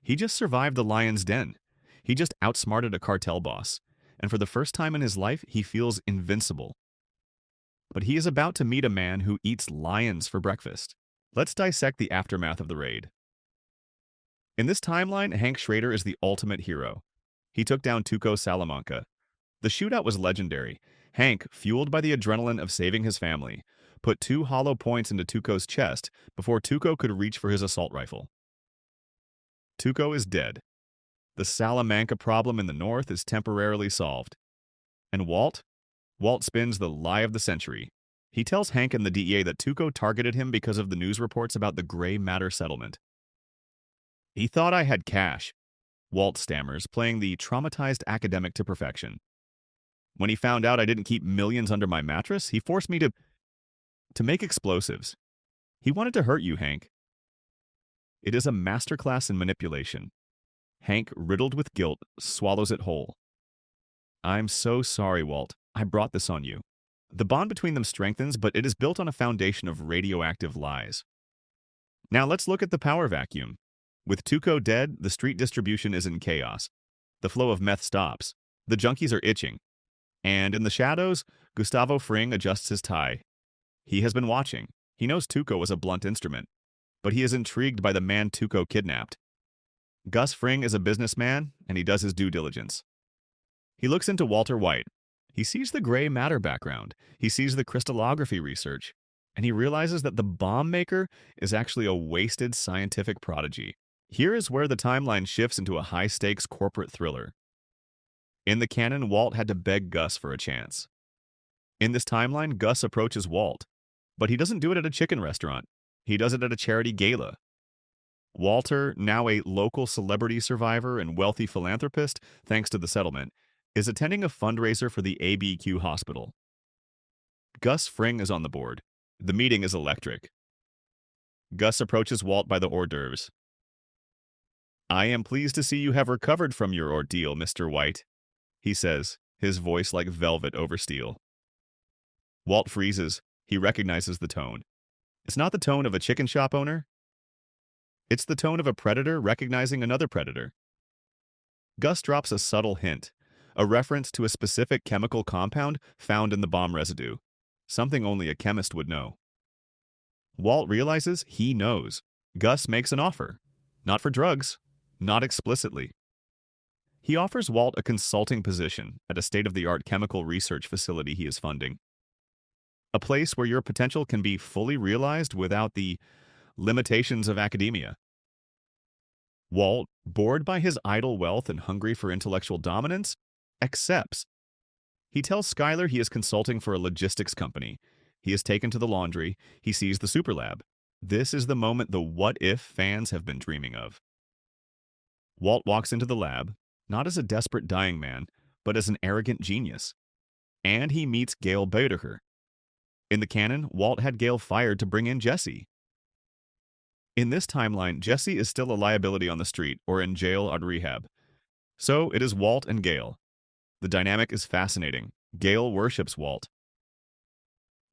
[SPEAKER 1] He just survived the lion's den. He just outsmarted a cartel boss. And for the first time in his life, he feels invincible. But he is about to meet a man who eats lions for breakfast. Let's dissect the aftermath of the raid. In this timeline, Hank Schrader is the ultimate hero. He took down Tuco Salamanca. The shootout was legendary. Hank, fueled by the adrenaline of saving his family, put 2 hollow points into Tuco's chest before Tuco could reach for his assault rifle. Tuco is dead. The Salamanca problem in the north is temporarily solved. And Walt? Walt spins the lie of the century. He tells Hank and the DEA that Tuco targeted him because of the news reports about the gray matter settlement. "He thought I had cash," Walt stammers, playing the traumatized academic to perfection. "When he found out I didn't keep millions under my mattress, he forced me to make explosives. He wanted to hurt you, Hank." It is a masterclass in manipulation. Hank, riddled with guilt, swallows it whole. "I'm so sorry, Walt. I brought this on you." The bond between them strengthens, but it is built on a foundation of radioactive lies. Now let's look at the power vacuum. With Tuco dead, the street distribution is in chaos. The flow of meth stops. The junkies are itching. And in the shadows, Gustavo Fring adjusts his tie. He has been watching. He knows Tuco was a blunt instrument, but he is intrigued by the man Tuco kidnapped. Gus Fring is a businessman, and he does his due diligence. He looks into Walter White. He sees the gray matter background. He sees the crystallography research. and he realizes that the bomb maker is actually a wasted scientific prodigy. Here is where the timeline shifts into a high-stakes corporate thriller. In the canon, Walt had to beg Gus for a chance. In this timeline, Gus approaches Walt, but he doesn't do it at a chicken restaurant. He does it at a charity gala. Walter, now a local celebrity survivor and wealthy philanthropist, thanks to the settlement, is attending a fundraiser for the ABQ hospital. Gus Fring is on the board. The meeting is electric. Gus approaches Walt by the hors d'oeuvres. "I am pleased to see you have recovered from your ordeal, Mr. White," he says, his voice like velvet over steel. Walt freezes. He recognizes the tone. It's not the tone of a chicken shop owner. It's the tone of a predator recognizing another predator. Gus drops a subtle hint, a reference to a specific chemical compound found in the bomb residue, something only a chemist would know. Walt realizes he knows. Gus makes an offer. Not for drugs. Not explicitly. He offers Walt a consulting position at a state-of-the-art chemical research facility he is funding. A place where your potential can be fully realized without the limitations of academia. Walt, bored by his idle wealth and hungry for intellectual dominance, accepts. He tells Skyler he is consulting for a logistics company. He is taken to the laundry. He sees the superlab. This is the moment the what-if fans have been dreaming of. Walt walks into the lab, not as a desperate dying man, but as an arrogant genius. And he meets Gail Boeddeker. In the canon, Walt had Gail fired to bring in Jesse. In this timeline, Jesse is still a liability on the street or in jail or rehab. So it is Walt and Gail. The dynamic is fascinating. Gail worships Walt.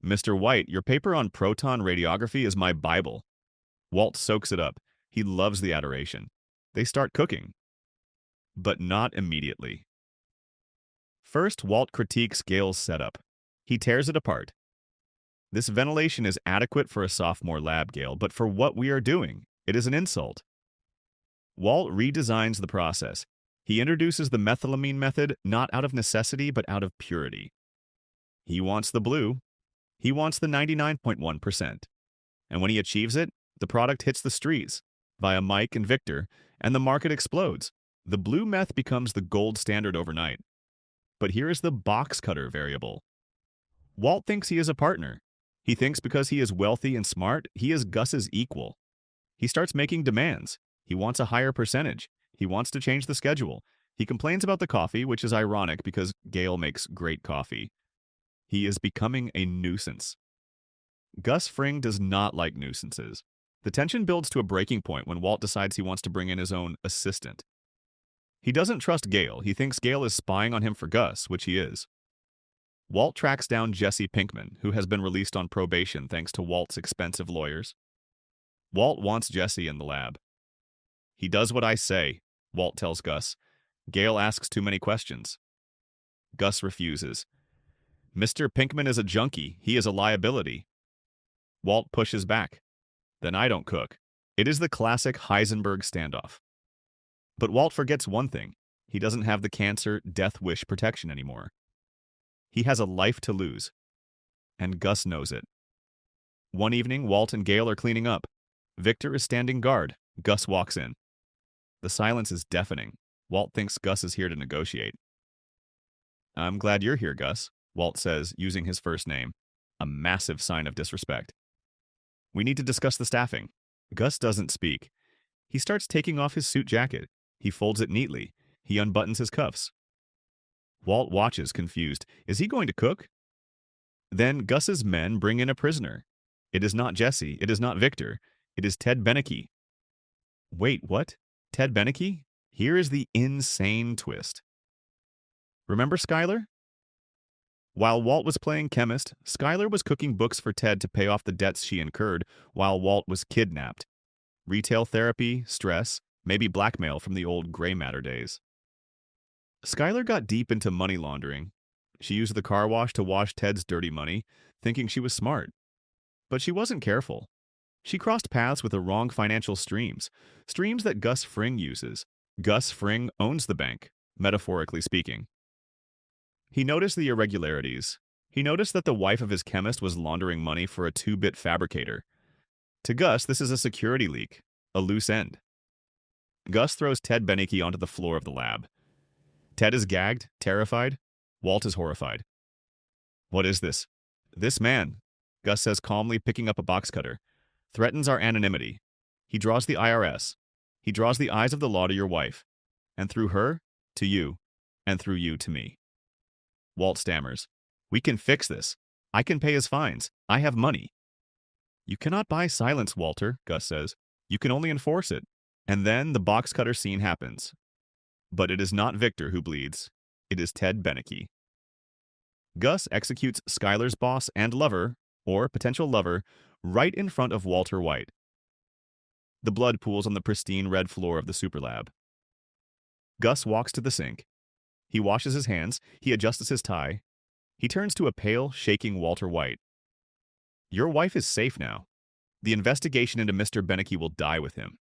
[SPEAKER 1] "Mr. White, your paper on proton radiography is my Bible." Walt soaks it up. He loves the adoration. They start cooking. But not immediately. First, Walt critiques Gail's setup. He tears it apart. "This ventilation is adequate for a sophomore lab, Gail, but for what we are doing, it is an insult." Walt redesigns the process. He introduces the methylamine method not out of necessity, but out of purity. He wants the blue. He wants the 99.1%. And when he achieves it, the product hits the streets via Mike and Victor, and the market explodes. The blue meth becomes the gold standard overnight. But here is the box cutter variable. Walt thinks he is a partner. He thinks because he is wealthy and smart, he is Gus's equal. He starts making demands. He wants a higher percentage. He wants to change the schedule. He complains about the coffee, which is ironic because Gail makes great coffee. He is becoming a nuisance. Gus Fring does not like nuisances. The tension builds to a breaking point when Walt decides he wants to bring in his own assistant. He doesn't trust Gail. He thinks Gail is spying on him for Gus, which he is. Walt tracks down Jesse Pinkman, who has been released on probation thanks to Walt's expensive lawyers. Walt wants Jesse in the lab. "He does what I say," Walt tells Gus. "Gail asks too many questions." Gus refuses. "Mr. Pinkman is a junkie. He is a liability." Walt pushes back. "Then I don't cook." It is the classic Heisenberg standoff. But Walt forgets one thing. He doesn't have the cancer death wish protection anymore. He has a life to lose. And Gus knows it. One evening, Walt and Gail are cleaning up. Victor is standing guard. Gus walks in. The silence is deafening. Walt thinks Gus is here to negotiate. "I'm glad you're here, Gus," Walt says, using his first name, a massive sign of disrespect. "We need to discuss the staffing." Gus doesn't speak. He starts taking off his suit jacket. He folds it neatly. He unbuttons his cuffs. Walt watches, confused. Is he going to cook? Then Gus's men bring in a prisoner. It is not Jesse. It is not Victor. It is Ted Beneke. Wait, what? Ted Beneke? Here is the insane twist. Remember Skyler? While Walt was playing chemist, Skyler was cooking books for Ted to pay off the debts she incurred while Walt was kidnapped. Retail therapy, stress, maybe blackmail from the old gray matter days. Skyler got deep into money laundering. She used the car wash to wash Ted's dirty money, thinking she was smart. But she wasn't careful. She crossed paths with the wrong financial streams that Gus Fring uses. Gus Fring owns the bank, metaphorically speaking. He noticed the irregularities. He noticed that the wife of his chemist was laundering money for a 2-bit fabricator. To Gus, this is a security leak, a loose end. Gus throws Ted Beneke onto the floor of the lab. Ted is gagged, terrified. Walt is horrified. What is this? This man, Gus says calmly, picking up a box cutter, threatens our anonymity. He draws the IRS. He draws the eyes of the law to your wife, and through her, to you, and through you to me. Walt stammers. We can fix this. I can pay his fines. I have money. You cannot buy silence, Walter, Gus says. You can only enforce it. And then the box cutter scene happens. But it is not Victor who bleeds. It is Ted Beneke. Gus executes Skyler's boss and lover, or potential lover, right in front of Walter White. The blood pools on the pristine red floor of the superlab. Gus walks to the sink. He washes his hands. He adjusts his tie. He turns to a pale, shaking Walter White. Your wife is safe now. The investigation into Mr. Beneke will die with him.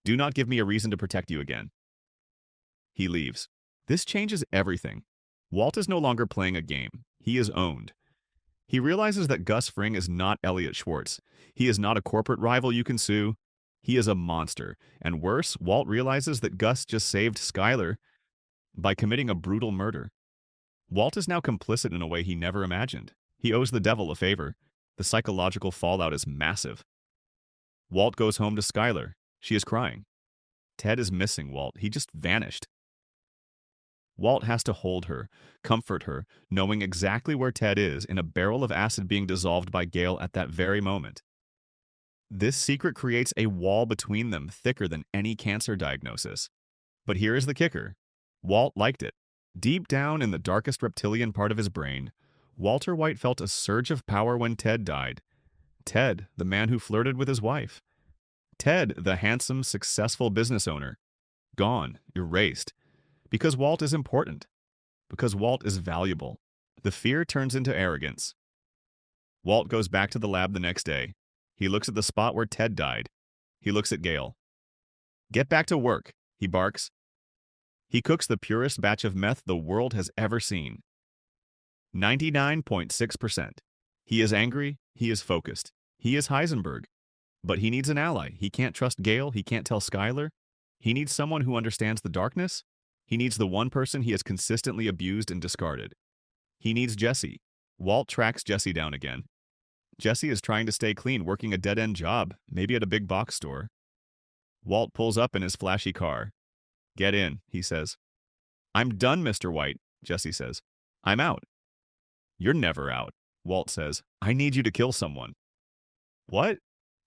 [SPEAKER 1] Do not give me a reason to protect you again. He leaves. This changes everything. Walt is no longer playing a game. He is owned. He realizes that Gus Fring is not Elliot Schwartz. He is not a corporate rival you can sue. He is a monster. And worse, Walt realizes that Gus just saved Skyler by committing a brutal murder. Walt is now complicit in a way he never imagined. He owes the devil a favor. The psychological fallout is massive. Walt goes home to Skyler. She is crying. Ted is missing Walt. He just vanished. Walt has to hold her, comfort her, knowing exactly where Ted is in a barrel of acid being dissolved by Gale at that very moment. This secret creates a wall between them thicker than any cancer diagnosis. But here is the kicker. Walt liked it. Deep down in the darkest reptilian part of his brain, Walter White felt a surge of power when Ted died. Ted, the man who flirted with his wife. Ted, the handsome, successful business owner. Gone, erased. Because Walt is important. Because Walt is valuable. The fear turns into arrogance. Walt goes back to the lab the next day. He looks at the spot where Ted died. He looks at Gale. Get back to work, he barks. He cooks the purest batch of meth the world has ever seen. 99.6%. He is angry. He is focused. He is Heisenberg. But he needs an ally. He can't trust Gale. He can't tell Skyler. He needs someone who understands the darkness. He needs the one person he has consistently abused and discarded. He needs Jesse. Walt tracks Jesse down again. Jesse is trying to stay clean, working a dead-end job, maybe at a big box store. Walt pulls up in his flashy car. Get in, he says. I'm done, Mr. White, Jesse says. I'm out. You're never out, Walt says. I need you to kill someone. What?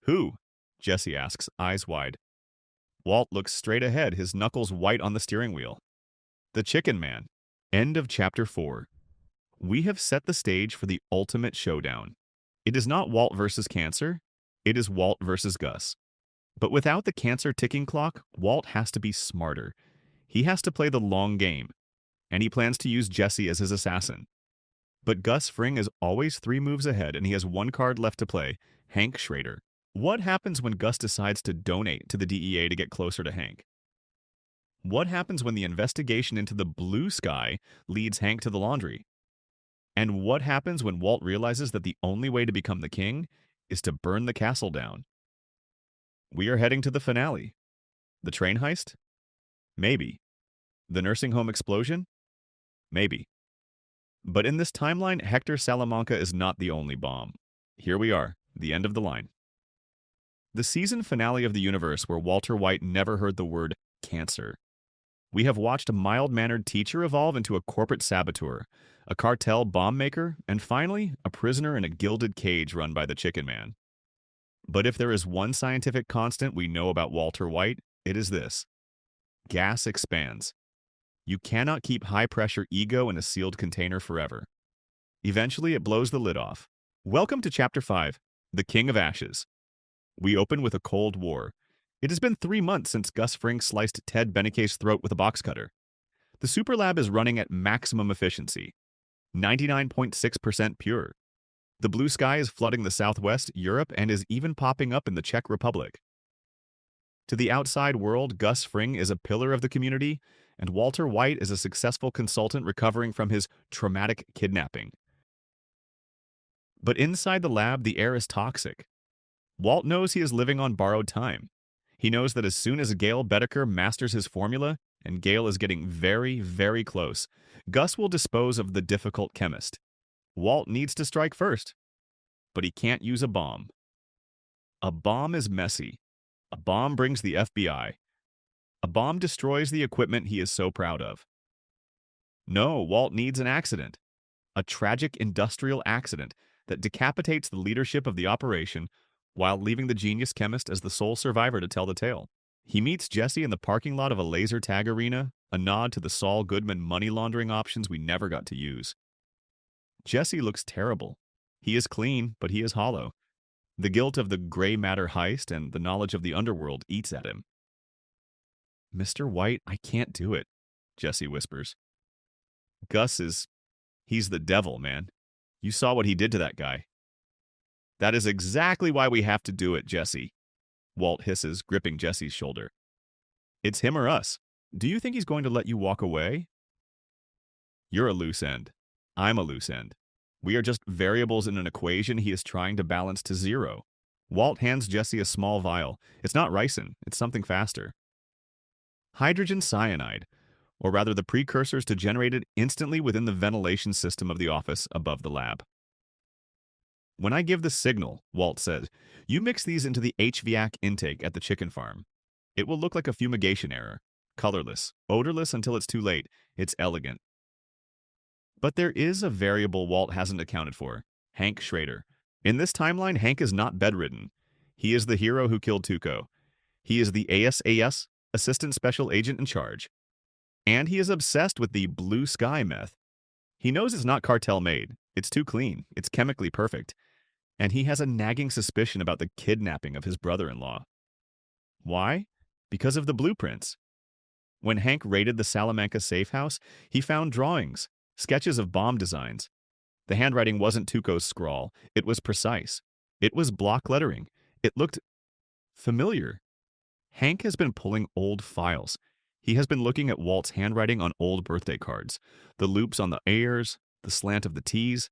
[SPEAKER 1] Who? Jesse asks, eyes wide. Walt looks straight ahead, his knuckles white on the steering wheel. The Chicken Man. End of Chapter 4. We have set the stage for the ultimate showdown. It is not Walt versus cancer. It is Walt versus Gus. But without the cancer ticking clock, Walt has to be smarter. He has to play the long game. And he plans to use Jesse as his assassin. But Gus Fring is always 3 moves ahead, and he has 1 card left to play, Hank Schrader. What happens when Gus decides to donate to the DEA to get closer to Hank? What happens when the investigation into the blue sky leads Hank to the laundry? And what happens when Walt realizes that the only way to become the king is to burn the castle down? We are heading to the finale. The train heist? Maybe. The nursing home explosion? Maybe. But in this timeline, Hector Salamanca is not the only bomb. Here we are, the end of the line. The season finale of the universe where Walter White never heard the word cancer. We have watched a mild-mannered teacher evolve into a corporate saboteur, a cartel bomb maker, and finally, a prisoner in a gilded cage run by the Chicken Man. But if there is one scientific constant we know about Walter White, it is this. Gas expands. You cannot keep high-pressure ego in a sealed container forever. Eventually, it blows the lid off. Welcome to Chapter 5, The King of Ashes. We open with a Cold War. It has been 3 months since Gus Fring sliced Ted Beneke's throat with a box cutter. The superlab is running at maximum efficiency, 99.6% pure. The blue sky is flooding the Southwest, Europe, and is even popping up in the Czech Republic. To the outside world, Gus Fring is a pillar of the community, and Walter White is a successful consultant recovering from his traumatic kidnapping. But inside the lab, the air is toxic. Walt knows he is living on borrowed time. He knows that as soon as Gale Bedecker masters his formula, and Gale is getting very, very close, Gus will dispose of the difficult chemist. Walt needs to strike first, but he can't use a bomb. A bomb is messy. A bomb brings the FBI. A bomb destroys the equipment he is so proud of. No, Walt needs an accident. A tragic industrial accident that decapitates the leadership of the operation while leaving the genius chemist as the sole survivor to tell the tale. He meets Jesse in the parking lot of a laser tag arena, a nod to the Saul Goodman money laundering options we never got to use. Jesse looks terrible. He is clean, but he is hollow. The guilt of the gray matter heist and the knowledge of the underworld eats at him. "Mr. White, I can't do it," Jesse whispers. He's the devil, man. You saw what he did to that guy. "That is exactly why we have to do it, Jesse," Walt hisses, gripping Jesse's shoulder. "It's him or us. Do you think he's going to let you walk away?" "You're a loose end. I'm a loose end. We are just variables in an equation he is trying to balance to zero." Walt hands Jesse a small vial. It's not ricin, it's something faster. Hydrogen cyanide, or rather the precursors to generate it instantly within the ventilation system of the office above the lab. "When I give the signal," Walt says, "you mix these into the HVAC intake at the chicken farm. It will look like a fumigation error. Colorless, odorless until it's too late. It's elegant." But there is a variable Walt hasn't accounted for: Hank Schrader. In this timeline, Hank is not bedridden. He is the hero who killed Tuco. He is the ASAS, Assistant Special Agent in charge. And he is obsessed with the blue sky meth. He knows it's not cartel-made. It's too clean. It's chemically perfect. And he has a nagging suspicion about the kidnapping of his brother-in-law. Why? Because of the blueprints. When Hank raided the Salamanca safe house, he found drawings, sketches of bomb designs. The handwriting wasn't Tuco's scrawl. It was precise. It was block lettering. It looked familiar. Hank has been pulling old files. He has been looking at Walt's handwriting on old birthday cards, the loops on the A's, the slant of the T's.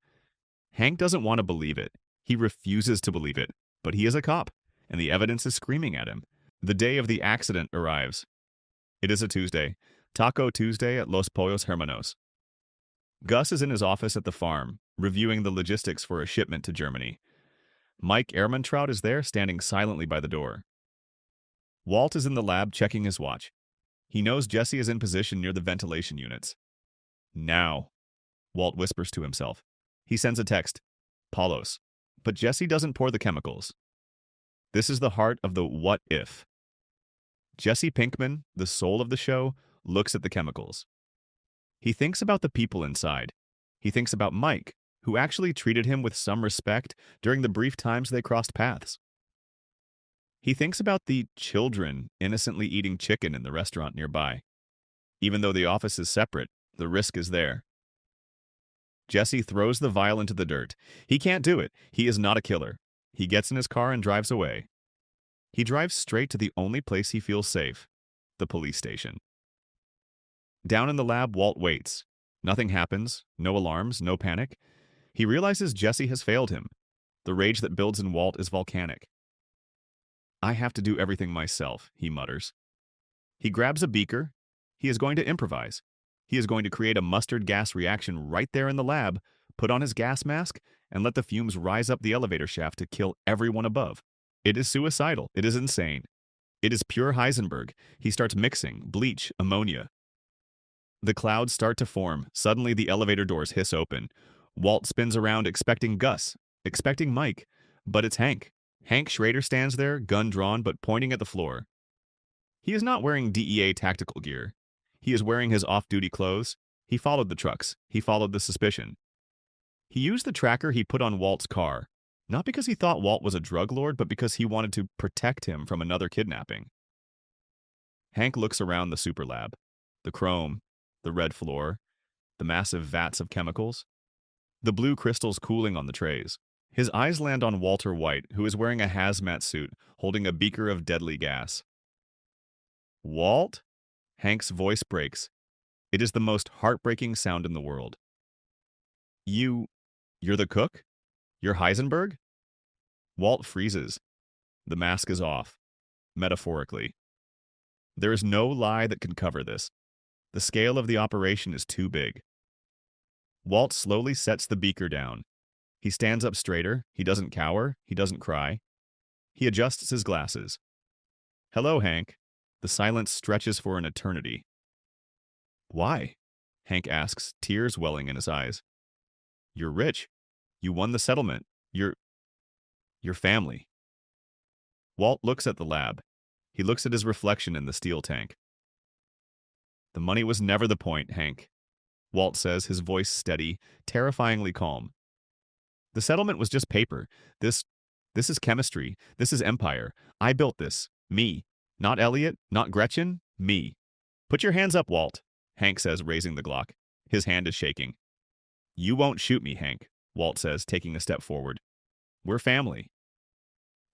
[SPEAKER 1] Hank doesn't want to believe it. He refuses to believe it, but he is a cop, and the evidence is screaming at him. The day of the accident arrives. It is a Tuesday, Taco Tuesday at Los Pollos Hermanos. Gus is in his office at the farm, reviewing the logistics for a shipment to Germany. Mike Ehrmantraut is there, standing silently by the door. Walt is in the lab checking his watch. He knows Jesse is in position near the ventilation units. "Now," Walt whispers to himself. He sends a text, "Paulos." But Jesse doesn't pour the chemicals. This is the heart of the what if. Jesse Pinkman, the soul of the show, looks at the chemicals. He thinks about the people inside. He thinks about Mike, who actually treated him with some respect during the brief times they crossed paths. He thinks about the children innocently eating chicken in the restaurant nearby. Even though the office is separate, the risk is there. Jesse throws the vial into the dirt. He can't do it. He is not a killer. He gets in his car and drives away. He drives straight to the only place he feels safe, the police station. Down in the lab, Walt waits. Nothing happens, no alarms, no panic. He realizes Jesse has failed him. The rage that builds in Walt is volcanic. "I have to do everything myself," he mutters. He grabs a beaker. He is going to improvise. He is going to create a mustard gas reaction right there in the lab, put on his gas mask, and let the fumes rise up the elevator shaft to kill everyone above. It is suicidal. It is insane. It is pure Heisenberg. He starts mixing bleach, ammonia. The clouds start to form. Suddenly, the elevator doors hiss open. Walt spins around expecting Gus, expecting Mike, but it's Hank. Hank Schrader stands there, gun drawn but pointing at the floor. He is not wearing DEA tactical gear. He is wearing his off-duty clothes. He followed the trucks. He followed the suspicion. He used the tracker he put on Walt's car, not because he thought Walt was a drug lord, but because he wanted to protect him from another kidnapping. Hank looks around the super lab. The chrome, the red floor, the massive vats of chemicals, the blue crystals cooling on the trays. His eyes land on Walter White, who is wearing a hazmat suit, holding a beaker of deadly gas. "Walt?" Hank's voice breaks. It is the most heartbreaking sound in the world. You're the cook?" You're Heisenberg? Walt freezes. The mask is off, metaphorically. There is no lie that can cover this. The scale of the operation is too big. Walt slowly sets the beaker down. He stands up straighter. He doesn't cower. He doesn't cry. He adjusts his glasses. Hello, Hank. The silence stretches for an eternity. Why? Hank asks, tears welling in his eyes. You're rich. You won the settlement. Your family. Walt looks at the lab. He looks at his reflection in the steel tank. The money was never the point, Hank. Walt says, his voice steady, terrifyingly calm. The settlement was just paper. This is chemistry. This is empire. I built this. Me. Not Elliot, not Gretchen. Me. Put your hands up, Walt, Hank says, raising the Glock. His hand is shaking. You won't shoot me, Hank, Walt says, taking a step forward. We're family.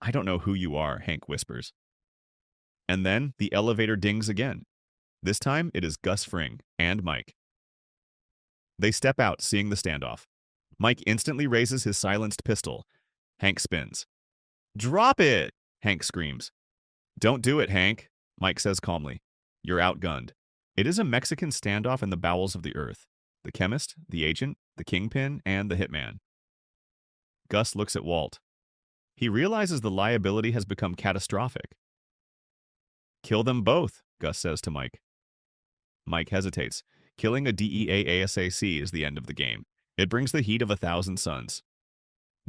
[SPEAKER 1] I don't know who you are, Hank whispers. And then the elevator dings again. This time it is Gus Fring and Mike. They step out, seeing the standoff. Mike instantly raises his silenced pistol. Hank spins. Drop it! Hank screams. Don't do it, Hank, Mike says calmly. You're outgunned. It is a Mexican standoff in the bowels of the earth. The chemist, the agent, the kingpin, and the hitman. Gus looks at Walt. He realizes the liability has become catastrophic. Kill them both, Gus says to Mike. Mike hesitates. Killing a DEA ASAC is the end of the game. It brings the heat of 1,000 suns.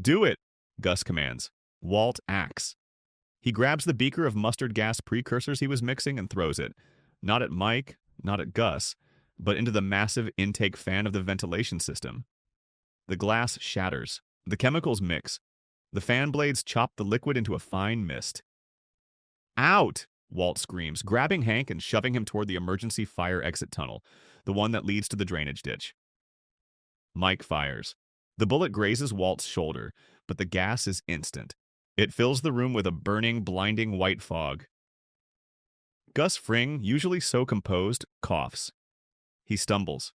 [SPEAKER 1] Do it, Gus commands. Walt acts. He grabs the beaker of mustard gas precursors he was mixing and throws it. Not at Mike, not at Gus, but into the massive intake fan of the ventilation system. The glass shatters. The chemicals mix. The fan blades chop the liquid into a fine mist. Out! Walt screams, grabbing Hank and shoving him toward the emergency fire exit tunnel, the one that leads to the drainage ditch. Mike fires. The bullet grazes Walt's shoulder, but the gas is instant. It fills the room with a burning, blinding white fog. Gus Fring, usually so composed, coughs. He stumbles.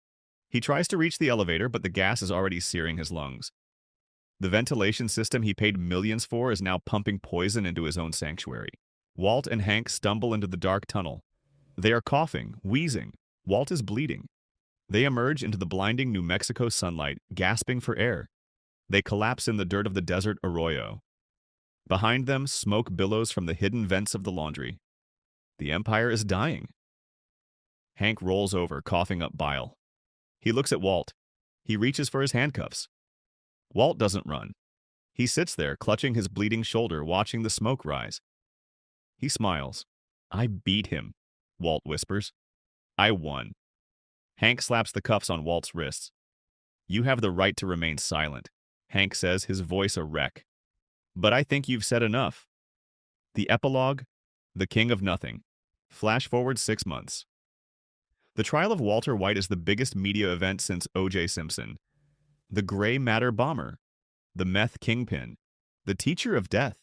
[SPEAKER 1] He tries to reach the elevator, but the gas is already searing his lungs. The ventilation system he paid millions for is now pumping poison into his own sanctuary. Walt and Hank stumble into the dark tunnel. They are coughing, wheezing. Walt is bleeding. They emerge into the blinding New Mexico sunlight, gasping for air. They collapse in the dirt of the desert arroyo. Behind them, smoke billows from the hidden vents of the laundry. The Empire is dying. Hank rolls over, coughing up bile. He looks at Walt. He reaches for his handcuffs. Walt doesn't run. He sits there, clutching his bleeding shoulder, watching the smoke rise. He smiles. I beat him, Walt whispers. I won. Hank slaps the cuffs on Walt's wrists. You have the right to remain silent, Hank says, his voice a wreck. But I think you've said enough. The epilogue, The King of Nothing. Flash forward 6 months. The trial of Walter White is the biggest media event since O.J. Simpson. The gray matter bomber. The meth kingpin. The teacher of death.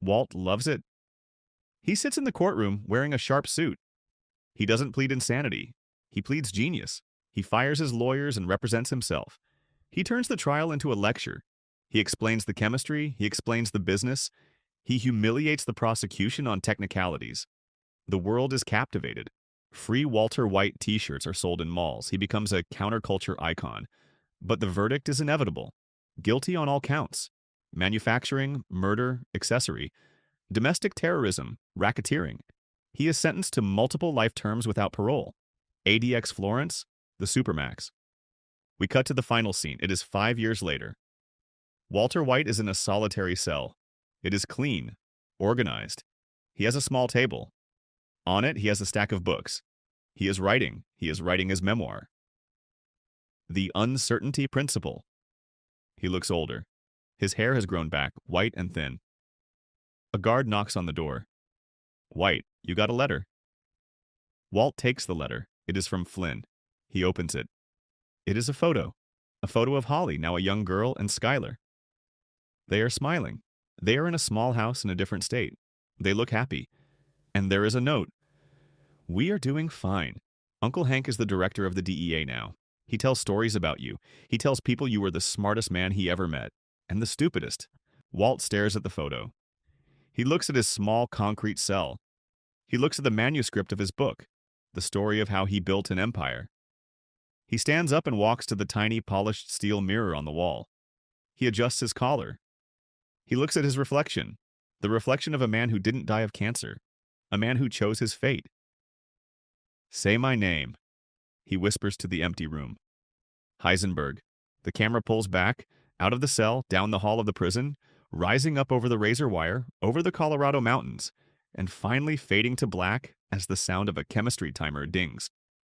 [SPEAKER 1] Walt loves it. He sits in the courtroom wearing a sharp suit. He doesn't plead insanity. He pleads genius. He fires his lawyers and represents himself. He turns the trial into a lecture. He explains the chemistry. He explains the business. He humiliates the prosecution on technicalities. The world is captivated. Free Walter White t-shirts are sold in malls. He becomes a counterculture icon. But the verdict is inevitable. Guilty on all counts. Manufacturing, murder, accessory. Domestic terrorism, racketeering. He is sentenced to multiple life terms without parole. ADX Florence, the Supermax. We cut to the final scene. It is 5 years later. Walter White is in a solitary cell. It is clean, organized. He has a small table. On it, he has a stack of books. He is writing. He is writing his memoir. The Uncertainty Principle. He looks older. His hair has grown back, white and thin. A guard knocks on the door. White, you got a letter. Walt takes the letter. It is from Flynn. He opens it. It is a photo. A photo of Holly, now a young girl, and Skylar. They are smiling. They are in a small house in a different state. They look happy. And there is a note. We are doing fine. Uncle Hank is the director of the DEA now. He tells stories about you. He tells people you were the smartest man he ever met. And the stupidest. Walt stares at the photo. He looks at his small concrete cell. He looks at the manuscript of his book, the story of how he built an empire. He stands up and walks to the tiny polished steel mirror on the wall. He adjusts his collar. He looks at his reflection, the reflection of a man who didn't die of cancer, a man who chose his fate. "Say my name," he whispers to the empty room. Heisenberg. The camera pulls back, out of the cell, down the hall of the prison, rising up over the razor wire, over the Colorado mountains, and finally fading to black as the sound of a chemistry timer dings.